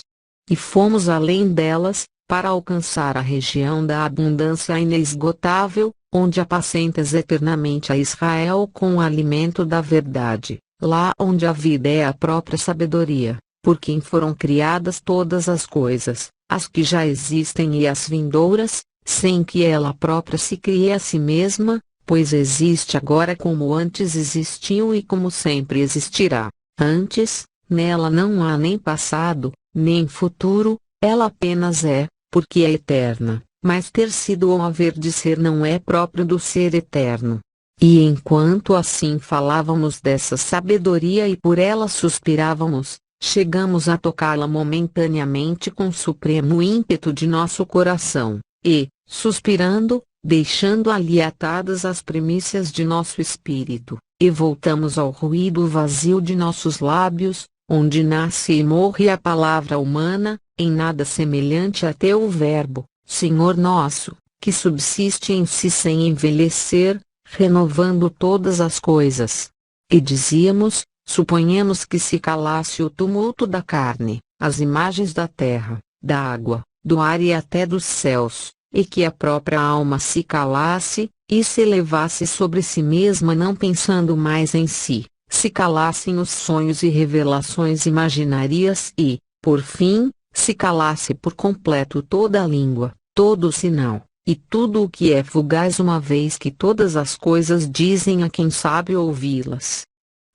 E fomos além delas, para alcançar a região da abundância inesgotável, onde apacentas eternamente a Israel com o alimento da verdade, lá onde a vida é a própria sabedoria, por quem foram criadas todas as coisas, as que já existem e as vindouras, sem que ela própria se crie a si mesma, pois existe agora como antes existiu e como sempre existirá. Antes, nela não há nem passado, nem futuro, ela apenas é, porque é eterna, mas ter sido ou haver de ser não é próprio do ser eterno. E enquanto assim falávamos dessa sabedoria e por ela suspirávamos, chegamos a tocá-la momentaneamente com supremo ímpeto de nosso coração, e, suspirando, deixando ali atadas as primícias de nosso espírito, e voltamos ao ruído vazio de nossos lábios, onde nasce e morre a palavra humana, em nada semelhante a teu verbo, Senhor nosso, que subsiste em si sem envelhecer, renovando todas as coisas. E dizíamos, suponhamos que se calasse o tumulto da carne, as imagens da terra, da água, do ar e até dos céus, e que a própria alma se calasse, e se elevasse sobre si mesma não pensando mais em si, se calassem os sonhos e revelações imaginarias e, por fim, se calasse por completo toda a língua, todo o sinal, e tudo o que é fugaz, uma vez que todas as coisas dizem a quem sabe ouvi-las.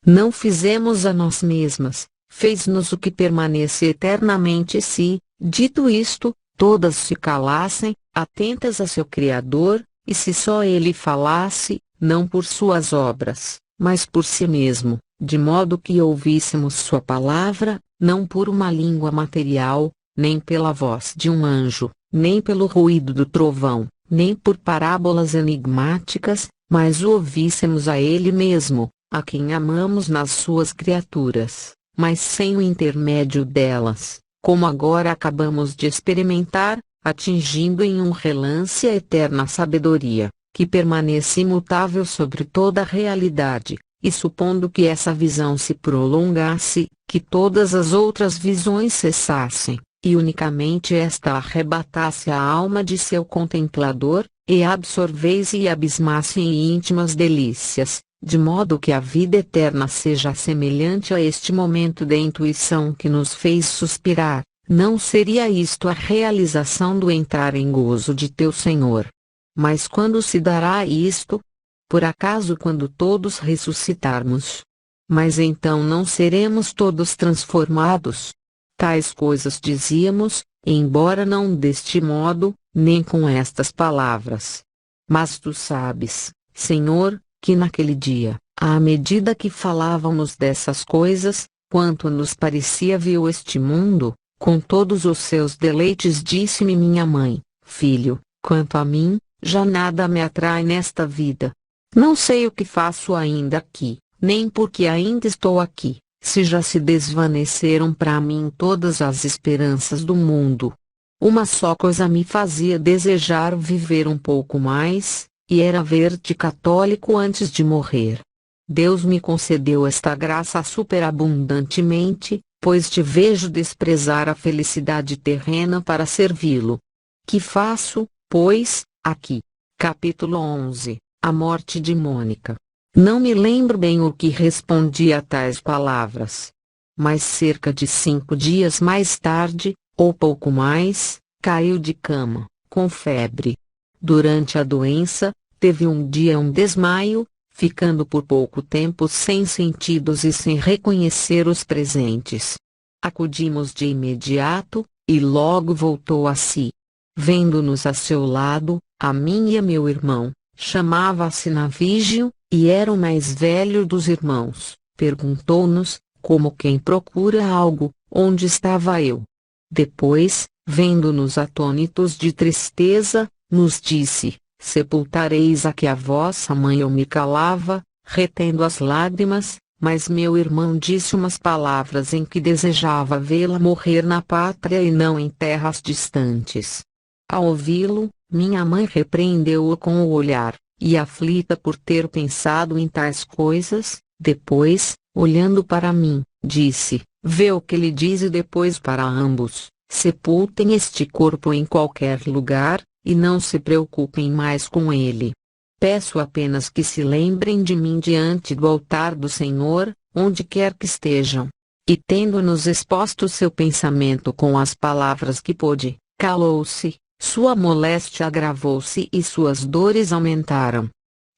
Não fizemos a nós mesmas, fez-nos o que permanece eternamente se, dito isto, todas se calassem, atentas a seu Criador, e se só ele falasse, não por suas obras, mas por si mesmo, de modo que ouvíssemos sua palavra, não por uma língua material, nem pela voz de um anjo, nem pelo ruído do trovão, nem por parábolas enigmáticas, mas o ouvíssemos a ele mesmo, a quem amamos nas suas criaturas, mas sem o intermédio delas, como agora acabamos de experimentar, atingindo em um relance a eterna sabedoria, que permanece imutável sobre toda a realidade, e supondo que essa visão se prolongasse, que todas as outras visões cessassem, e unicamente esta arrebatasse a alma de seu contemplador, e absorvesse e abismasse em íntimas delícias, de modo que a vida eterna seja semelhante a este momento de intuição que nos fez suspirar, não seria isto a realização do entrar em gozo de teu Senhor? Mas quando se dará isto? Por acaso quando todos ressuscitarmos? Mas então não seremos todos transformados? Tais coisas dizíamos, embora não deste modo, nem com estas palavras. Mas tu sabes, Senhor, que naquele dia, à medida que falávamos dessas coisas, quanto nos parecia vil este mundo, com todos os seus deleites, disse-me minha mãe: filho, quanto a mim, já nada me atrai nesta vida. Não sei o que faço ainda aqui, nem porque ainda estou aqui, se já se desvaneceram para mim todas as esperanças do mundo. Uma só coisa me fazia desejar viver um pouco mais, e era ver-te católico antes de morrer. Deus me concedeu esta graça superabundantemente, pois te vejo desprezar a felicidade terrena para servi-lo. Que faço, pois, aqui? Capítulo 11. A morte de Mônica. Não me lembro bem o que respondi a tais palavras. Mas cerca de 5 dias mais tarde, ou pouco mais, caiu de cama, com febre. Durante a doença, teve um dia um desmaio, ficando por pouco tempo sem sentidos e sem reconhecer os presentes. Acudimos de imediato, e logo voltou a si. Vendo-nos a seu lado, a mim e a meu irmão, chamava-se Navígio, e era o mais velho dos irmãos, perguntou-nos, como quem procura algo, onde estava eu. Depois, vendo-nos atônitos de tristeza, nos disse: sepultareis aqui a vossa mãe. Eu me calava, retendo as lágrimas, mas meu irmão disse umas palavras em que desejava vê-la morrer na pátria e não em terras distantes. Ao ouvi-lo, minha mãe repreendeu-o com o olhar, e aflita por ter pensado em tais coisas, depois, olhando para mim, disse: vê o que ele diz, e depois para ambos: sepultem este corpo em qualquer lugar, e não se preocupem mais com ele. Peço apenas que se lembrem de mim diante do altar do Senhor, onde quer que estejam. E tendo-nos exposto seu pensamento com as palavras que pôde, calou-se, sua moléstia agravou-se e suas dores aumentaram.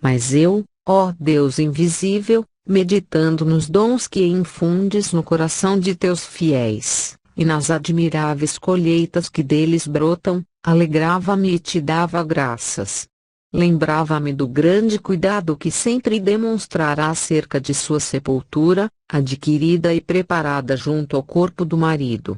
Mas eu, ó Deus invisível, meditando nos dons que infundes no coração de teus fiéis, e nas admiráveis colheitas que deles brotam, alegrava-me e te dava graças. Lembrava-me do grande cuidado que sempre demonstrará acerca de sua sepultura, adquirida e preparada junto ao corpo do marido.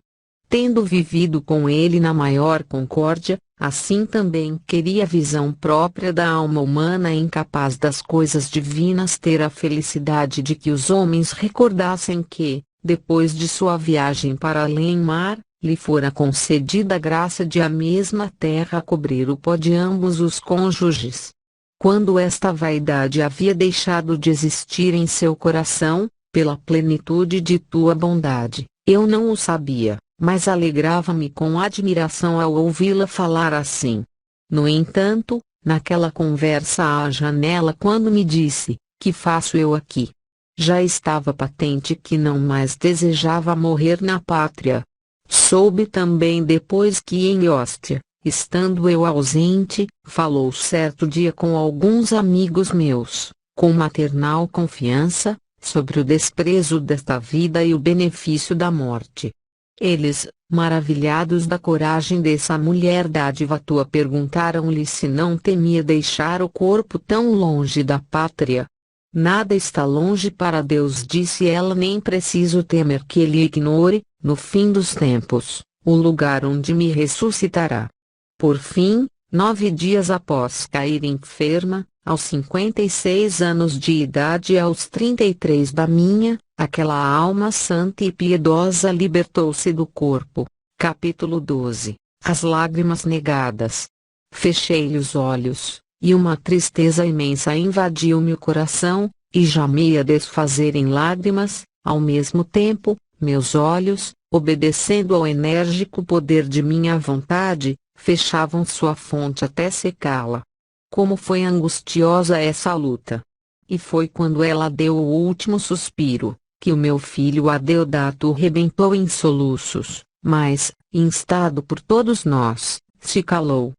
Tendo vivido com ele na maior concórdia, assim também queria a visão própria da alma humana incapaz das coisas divinas ter a felicidade de que os homens recordassem que, depois de sua viagem para além-mar, lhe fora concedida a graça de a mesma terra cobrir o pó de ambos os cônjuges. Quando esta vaidade havia deixado de existir em seu coração, pela plenitude de tua bondade, eu não o sabia, mas alegrava-me com admiração ao ouvi-la falar assim. No entanto, naquela conversa à janela, quando me disse: que faço eu aqui? Já estava patente que não mais desejava morrer na pátria. Soube também depois que em Ostia, estando eu ausente, falou certo dia com alguns amigos meus, com maternal confiança, sobre o desprezo desta vida e o benefício da morte. Eles, maravilhados da coragem dessa mulher dádiva tua, perguntaram-lhe se não temia deixar o corpo tão longe da pátria. Nada está longe para Deus, disse ela, nem preciso temer que Ele ignore, no fim dos tempos, o lugar onde me ressuscitará. Por fim, 9 dias após cair enferma, aos 56 anos de idade e aos 33 da minha, aquela alma santa e piedosa libertou-se do corpo. Capítulo 12. As lágrimas negadas. Fechei-lhe os olhos, e uma tristeza imensa invadiu-me o coração, e já me ia desfazer em lágrimas. Ao mesmo tempo, meus olhos, obedecendo ao enérgico poder de minha vontade, fechavam sua fonte até secá-la. Como foi angustiosa essa luta! E foi quando ela deu o último suspiro, que o meu filho Adeodato rebentou em soluços, mas, instado por todos nós, se calou.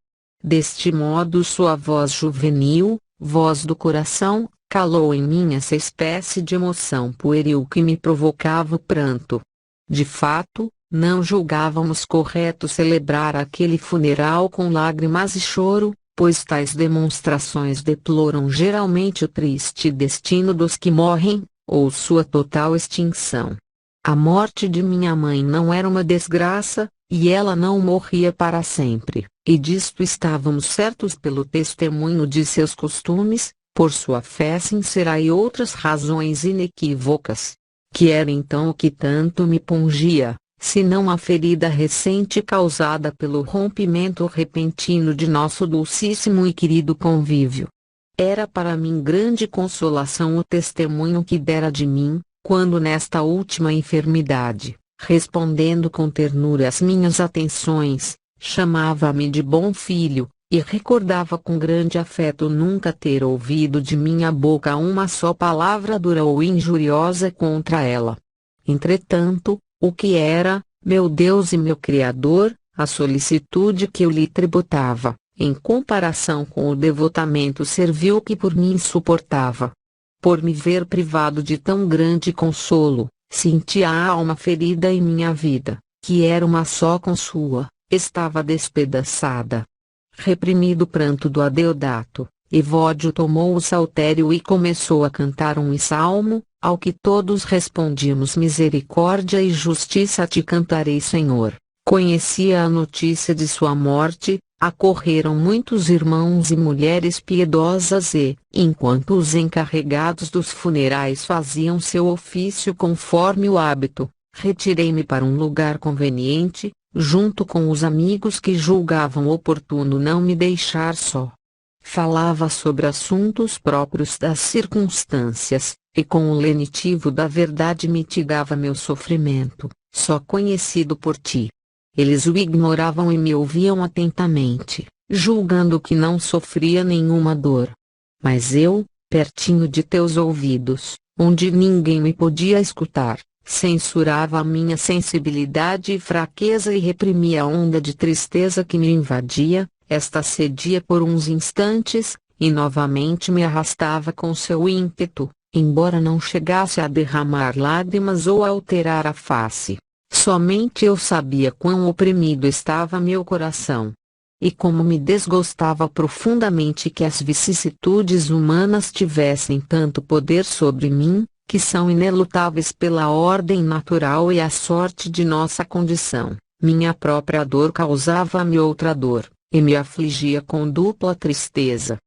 Deste modo sua voz juvenil, voz do coração, calou em mim essa espécie de emoção pueril que me provocava o pranto. De fato, não julgávamos correto celebrar aquele funeral com lágrimas e choro, pois tais demonstrações deploram geralmente o triste destino dos que morrem, ou sua total extinção. A morte de minha mãe não era uma desgraça, e ela não morria para sempre, e disto estávamos certos pelo testemunho de seus costumes, por sua fé sincera e outras razões inequívocas. Que era então o que tanto me pungia, senão a ferida recente causada pelo rompimento repentino de nosso dulcíssimo e querido convívio. Era para mim grande consolação o testemunho que dera de mim, quando nesta última enfermidade, respondendo com ternura às minhas atenções, chamava-me de bom filho, e recordava com grande afeto nunca ter ouvido de minha boca uma só palavra dura ou injuriosa contra ela. Entretanto, o que era, meu Deus e meu Criador, a solicitude que eu lhe tributava, em comparação com o devotamento servil que por mim suportava? Por me ver privado de tão grande consolo, sentia a alma ferida em minha vida, que era uma só com sua, estava despedaçada. Reprimido o pranto do Adeodato, Evódio tomou o saltério e começou a cantar um salmo, ao que todos respondíamos: misericórdia e justiça te cantarei, Senhor. Conhecia a notícia de sua morte, acorreram muitos irmãos e mulheres piedosas e, enquanto os encarregados dos funerais faziam seu ofício conforme o hábito, retirei-me para um lugar conveniente, junto com os amigos que julgavam oportuno não me deixar só. Falava sobre assuntos próprios das circunstâncias, e com o lenitivo da verdade mitigava meu sofrimento, só conhecido por ti. Eles o ignoravam e me ouviam atentamente, julgando que não sofria nenhuma dor. Mas eu, pertinho de teus ouvidos, onde ninguém me podia escutar, censurava a minha sensibilidade e fraqueza e reprimia a onda de tristeza que me invadia. Esta cedia por uns instantes, e novamente me arrastava com seu ímpeto, embora não chegasse a derramar lágrimas ou a alterar a face. Somente eu sabia quão oprimido estava meu coração. E como me desgostava profundamente que as vicissitudes humanas tivessem tanto poder sobre mim, que são inelutáveis pela ordem natural e a sorte de nossa condição. Minha própria dor causava-me outra dor, e me afligia com dupla tristeza.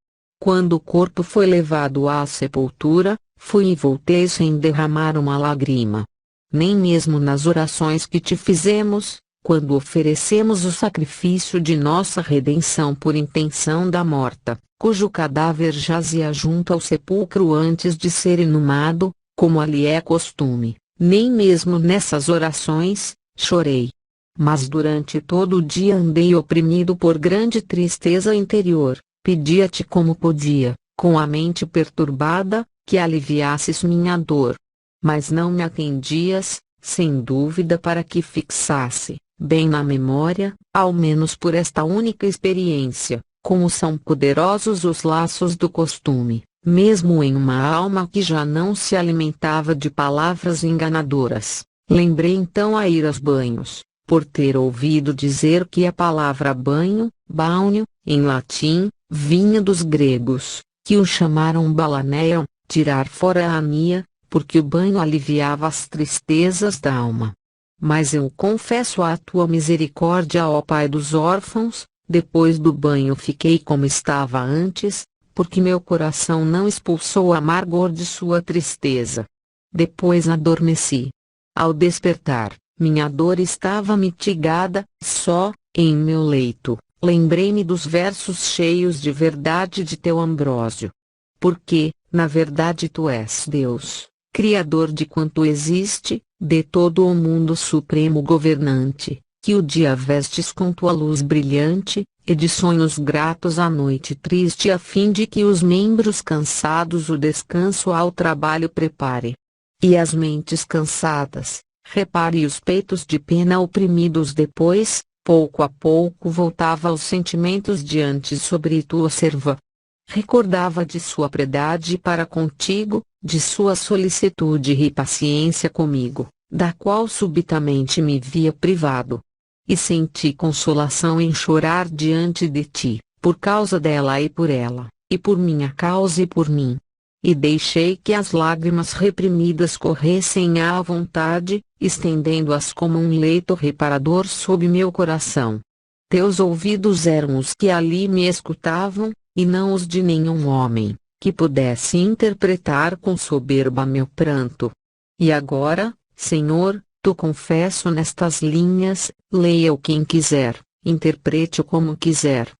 Quando o corpo foi levado à sepultura, fui e voltei sem derramar uma lágrima. Nem mesmo nas orações que te fizemos, quando oferecemos o sacrifício de nossa redenção por intenção da morta, cujo cadáver jazia junto ao sepulcro antes de ser inumado, como ali é costume, nem mesmo nessas orações, chorei. Mas durante todo o dia andei oprimido por grande tristeza interior, pedia-te como podia, com a mente perturbada, que aliviasses minha dor. Mas não me atendias, sem dúvida para que fixasse, bem na memória, ao menos por esta única experiência, como são poderosos os laços do costume, mesmo em uma alma que já não se alimentava de palavras enganadoras. Lembrei então a ir aos banhos, por ter ouvido dizer que a palavra banho, baunio, em latim, vinha dos gregos, que o chamaram balaneion, tirar fora a ania, porque o banho aliviava as tristezas da alma. Mas eu confesso à tua misericórdia, ó Pai dos órfãos, depois do banho fiquei como estava antes, porque meu coração não expulsou o amargor de sua tristeza. Depois adormeci. Ao despertar, minha dor estava mitigada, só, em meu leito, lembrei-me dos versos cheios de verdade de teu Ambrósio. Porque, na verdade tu és Deus, Criador de quanto existe, de todo o mundo supremo governante, que o dia vestes com tua luz brilhante, e de sonhos gratos a noite triste a fim de que os membros cansados o descanso ao trabalho prepare. E as mentes cansadas, repare os peitos de pena oprimidos depois, pouco a pouco voltava aos sentimentos de antes sobre tua serva. Recordava de sua piedade para contigo, de sua solicitude e paciência comigo, da qual subitamente me via privado. E senti consolação em chorar diante de ti, por causa dela e por ela, e por minha causa e por mim. E deixei que as lágrimas reprimidas corressem à vontade, estendendo-as como um leito reparador sob meu coração. Teus ouvidos eram os que ali me escutavam, e não os de nenhum homem, que pudesse interpretar com soberba meu pranto. E agora, Senhor, tu confesso nestas linhas, leia-o quem quiser, interprete-o como quiser.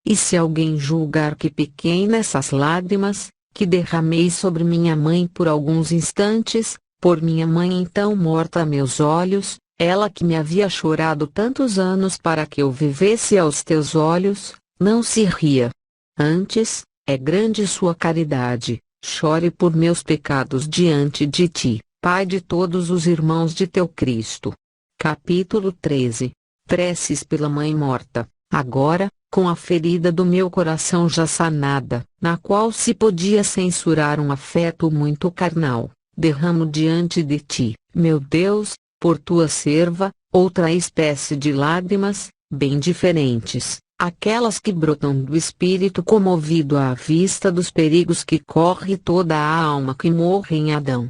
E se alguém julgar que pequei nessas lágrimas, que derramei sobre minha mãe por alguns instantes, por minha mãe então morta a meus olhos, ela que me havia chorado tantos anos para que eu vivesse aos teus olhos, não se ria. Antes, é grande sua caridade, chore por meus pecados diante de ti, Pai de todos os irmãos de teu Cristo. Capítulo 13. Preces pela mãe morta. Agora, com a ferida do meu coração já sanada, na qual se podia censurar um afeto muito carnal, derramo diante de ti, meu Deus, por tua serva, outra espécie de lágrimas, bem diferentes, aquelas que brotam do espírito comovido à vista dos perigos que corre toda a alma que morre em Adão.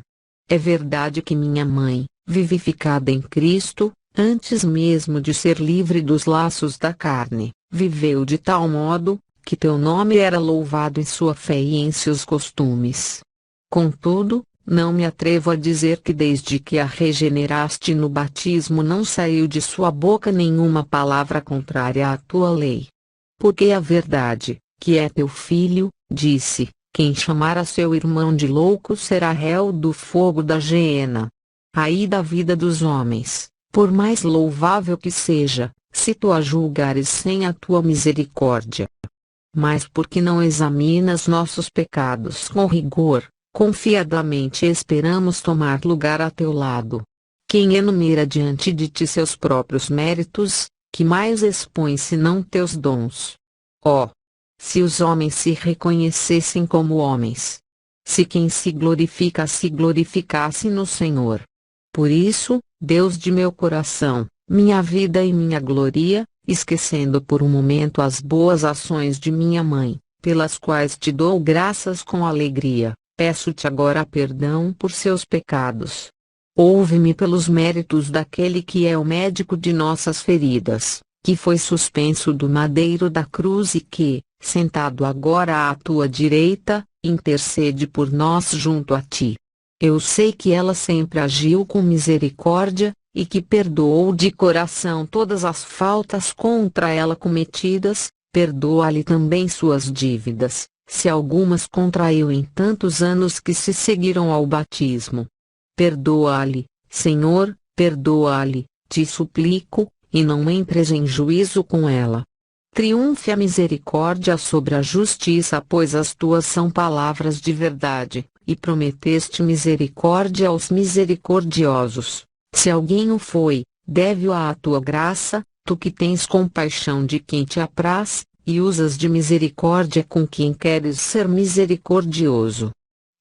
É verdade que minha mãe, vivificada em Cristo, antes mesmo de ser livre dos laços da carne, viveu de tal modo, que teu nome era louvado em sua fé e em seus costumes. Contudo, não me atrevo a dizer que desde que a regeneraste no batismo não saiu de sua boca nenhuma palavra contrária à tua lei. Porque a verdade, que é teu filho, disse, quem chamar a seu irmão de louco será réu do fogo da geena. Aí da vida dos homens, por mais louvável que seja, se tu a julgares sem a tua misericórdia. Mas porque não examinas nossos pecados com rigor, confiadamente esperamos tomar lugar a teu lado. Quem enumera diante de ti seus próprios méritos, que mais expõe senão teus dons? Ó! Se os homens se reconhecessem como homens! Se quem se glorificasse no Senhor! Por isso, Deus de meu coração, minha vida e minha glória, esquecendo por um momento as boas ações de minha mãe, pelas quais te dou graças com alegria, peço-te agora perdão por seus pecados. Ouve-me pelos méritos daquele que é o médico de nossas feridas, que foi suspenso do madeiro da cruz e que, sentado agora à tua direita, intercede por nós junto a ti. Eu sei que ela sempre agiu com misericórdia, e que perdoou de coração todas as faltas contra ela cometidas, perdoa-lhe também suas dívidas, se algumas contraiu em tantos anos que se seguiram ao batismo. Perdoa-lhe, Senhor, perdoa-lhe, te suplico, e não entres em juízo com ela. Triunfe a misericórdia sobre a justiça, pois as tuas são palavras de verdade, e prometeste misericórdia aos misericordiosos. Se alguém o foi, deve-o à tua graça, tu que tens compaixão de quem te apraz, e usas de misericórdia com quem queres ser misericordioso.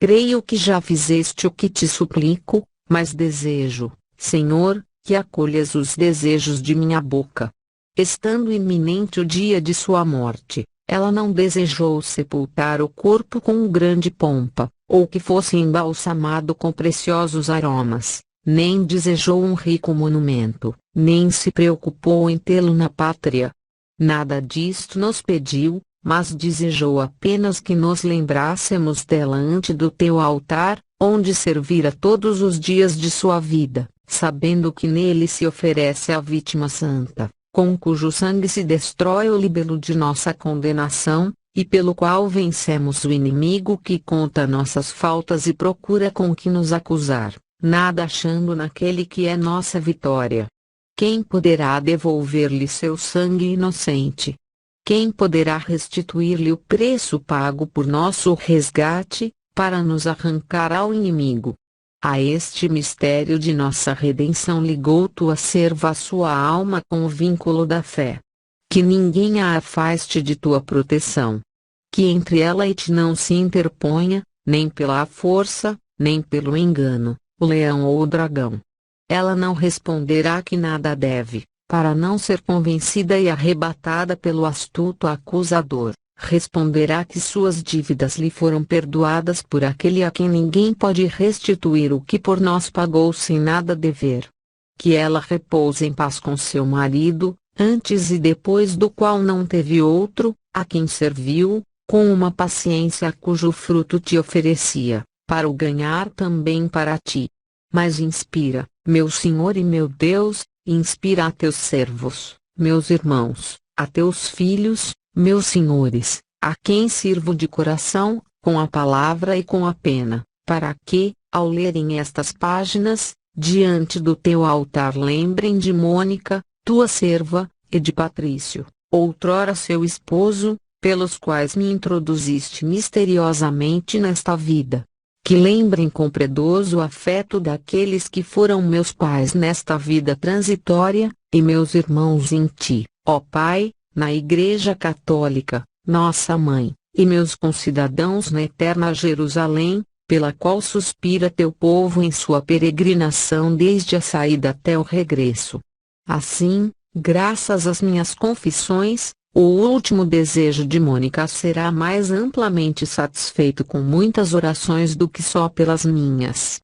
Creio que já fizeste o que te suplico, mas desejo, Senhor, que acolhas os desejos de minha boca. Estando iminente o dia de sua morte, ela não desejou sepultar o corpo com grande pompa, ou que fosse embalsamado com preciosos aromas, nem desejou um rico monumento, nem se preocupou em tê-lo na pátria. Nada disto nos pediu, mas desejou apenas que nos lembrássemos dela ante do teu altar, onde servira todos os dias de sua vida, sabendo que nele se oferece a vítima santa, com cujo sangue se destrói o libelo de nossa condenação, e pelo qual vencemos o inimigo que conta nossas faltas e procura com que nos acusar, nada achando naquele que é nossa vitória. Quem poderá devolver-lhe seu sangue inocente? Quem poderá restituir-lhe o preço pago por nosso resgate, para nos arrancar ao inimigo? A este mistério de nossa redenção ligou tua serva a sua alma com o vínculo da fé. Que ninguém a afaste de tua proteção. Que entre ela e ti não se interponha, nem pela força, nem pelo engano, o leão ou o dragão. Ela não responderá que nada deve, para não ser convencida e arrebatada pelo astuto acusador. Responderá que suas dívidas lhe foram perdoadas por aquele a quem ninguém pode restituir o que por nós pagou sem nada dever. Que ela repouse em paz com seu marido, antes e depois do qual não teve outro, a quem serviu, com uma paciência cujo fruto te oferecia, para o ganhar também para ti. Mas inspira, meu Senhor e meu Deus, inspira a teus servos, meus irmãos, a teus filhos, meus senhores, a quem sirvo de coração, com a palavra e com a pena, para que, ao lerem estas páginas, diante do teu altar lembrem de Mônica, tua serva, e de Patrício, outrora seu esposo, pelos quais me introduziste misteriosamente nesta vida. Que lembrem com piedoso afeto daqueles que foram meus pais nesta vida transitória, e meus irmãos em ti, ó Pai, na Igreja Católica, nossa Mãe, e meus concidadãos na eterna Jerusalém, pela qual suspira teu povo em sua peregrinação desde a saída até o regresso. Assim, graças às minhas confissões, o último desejo de Mônica será mais amplamente satisfeito com muitas orações do que só pelas minhas.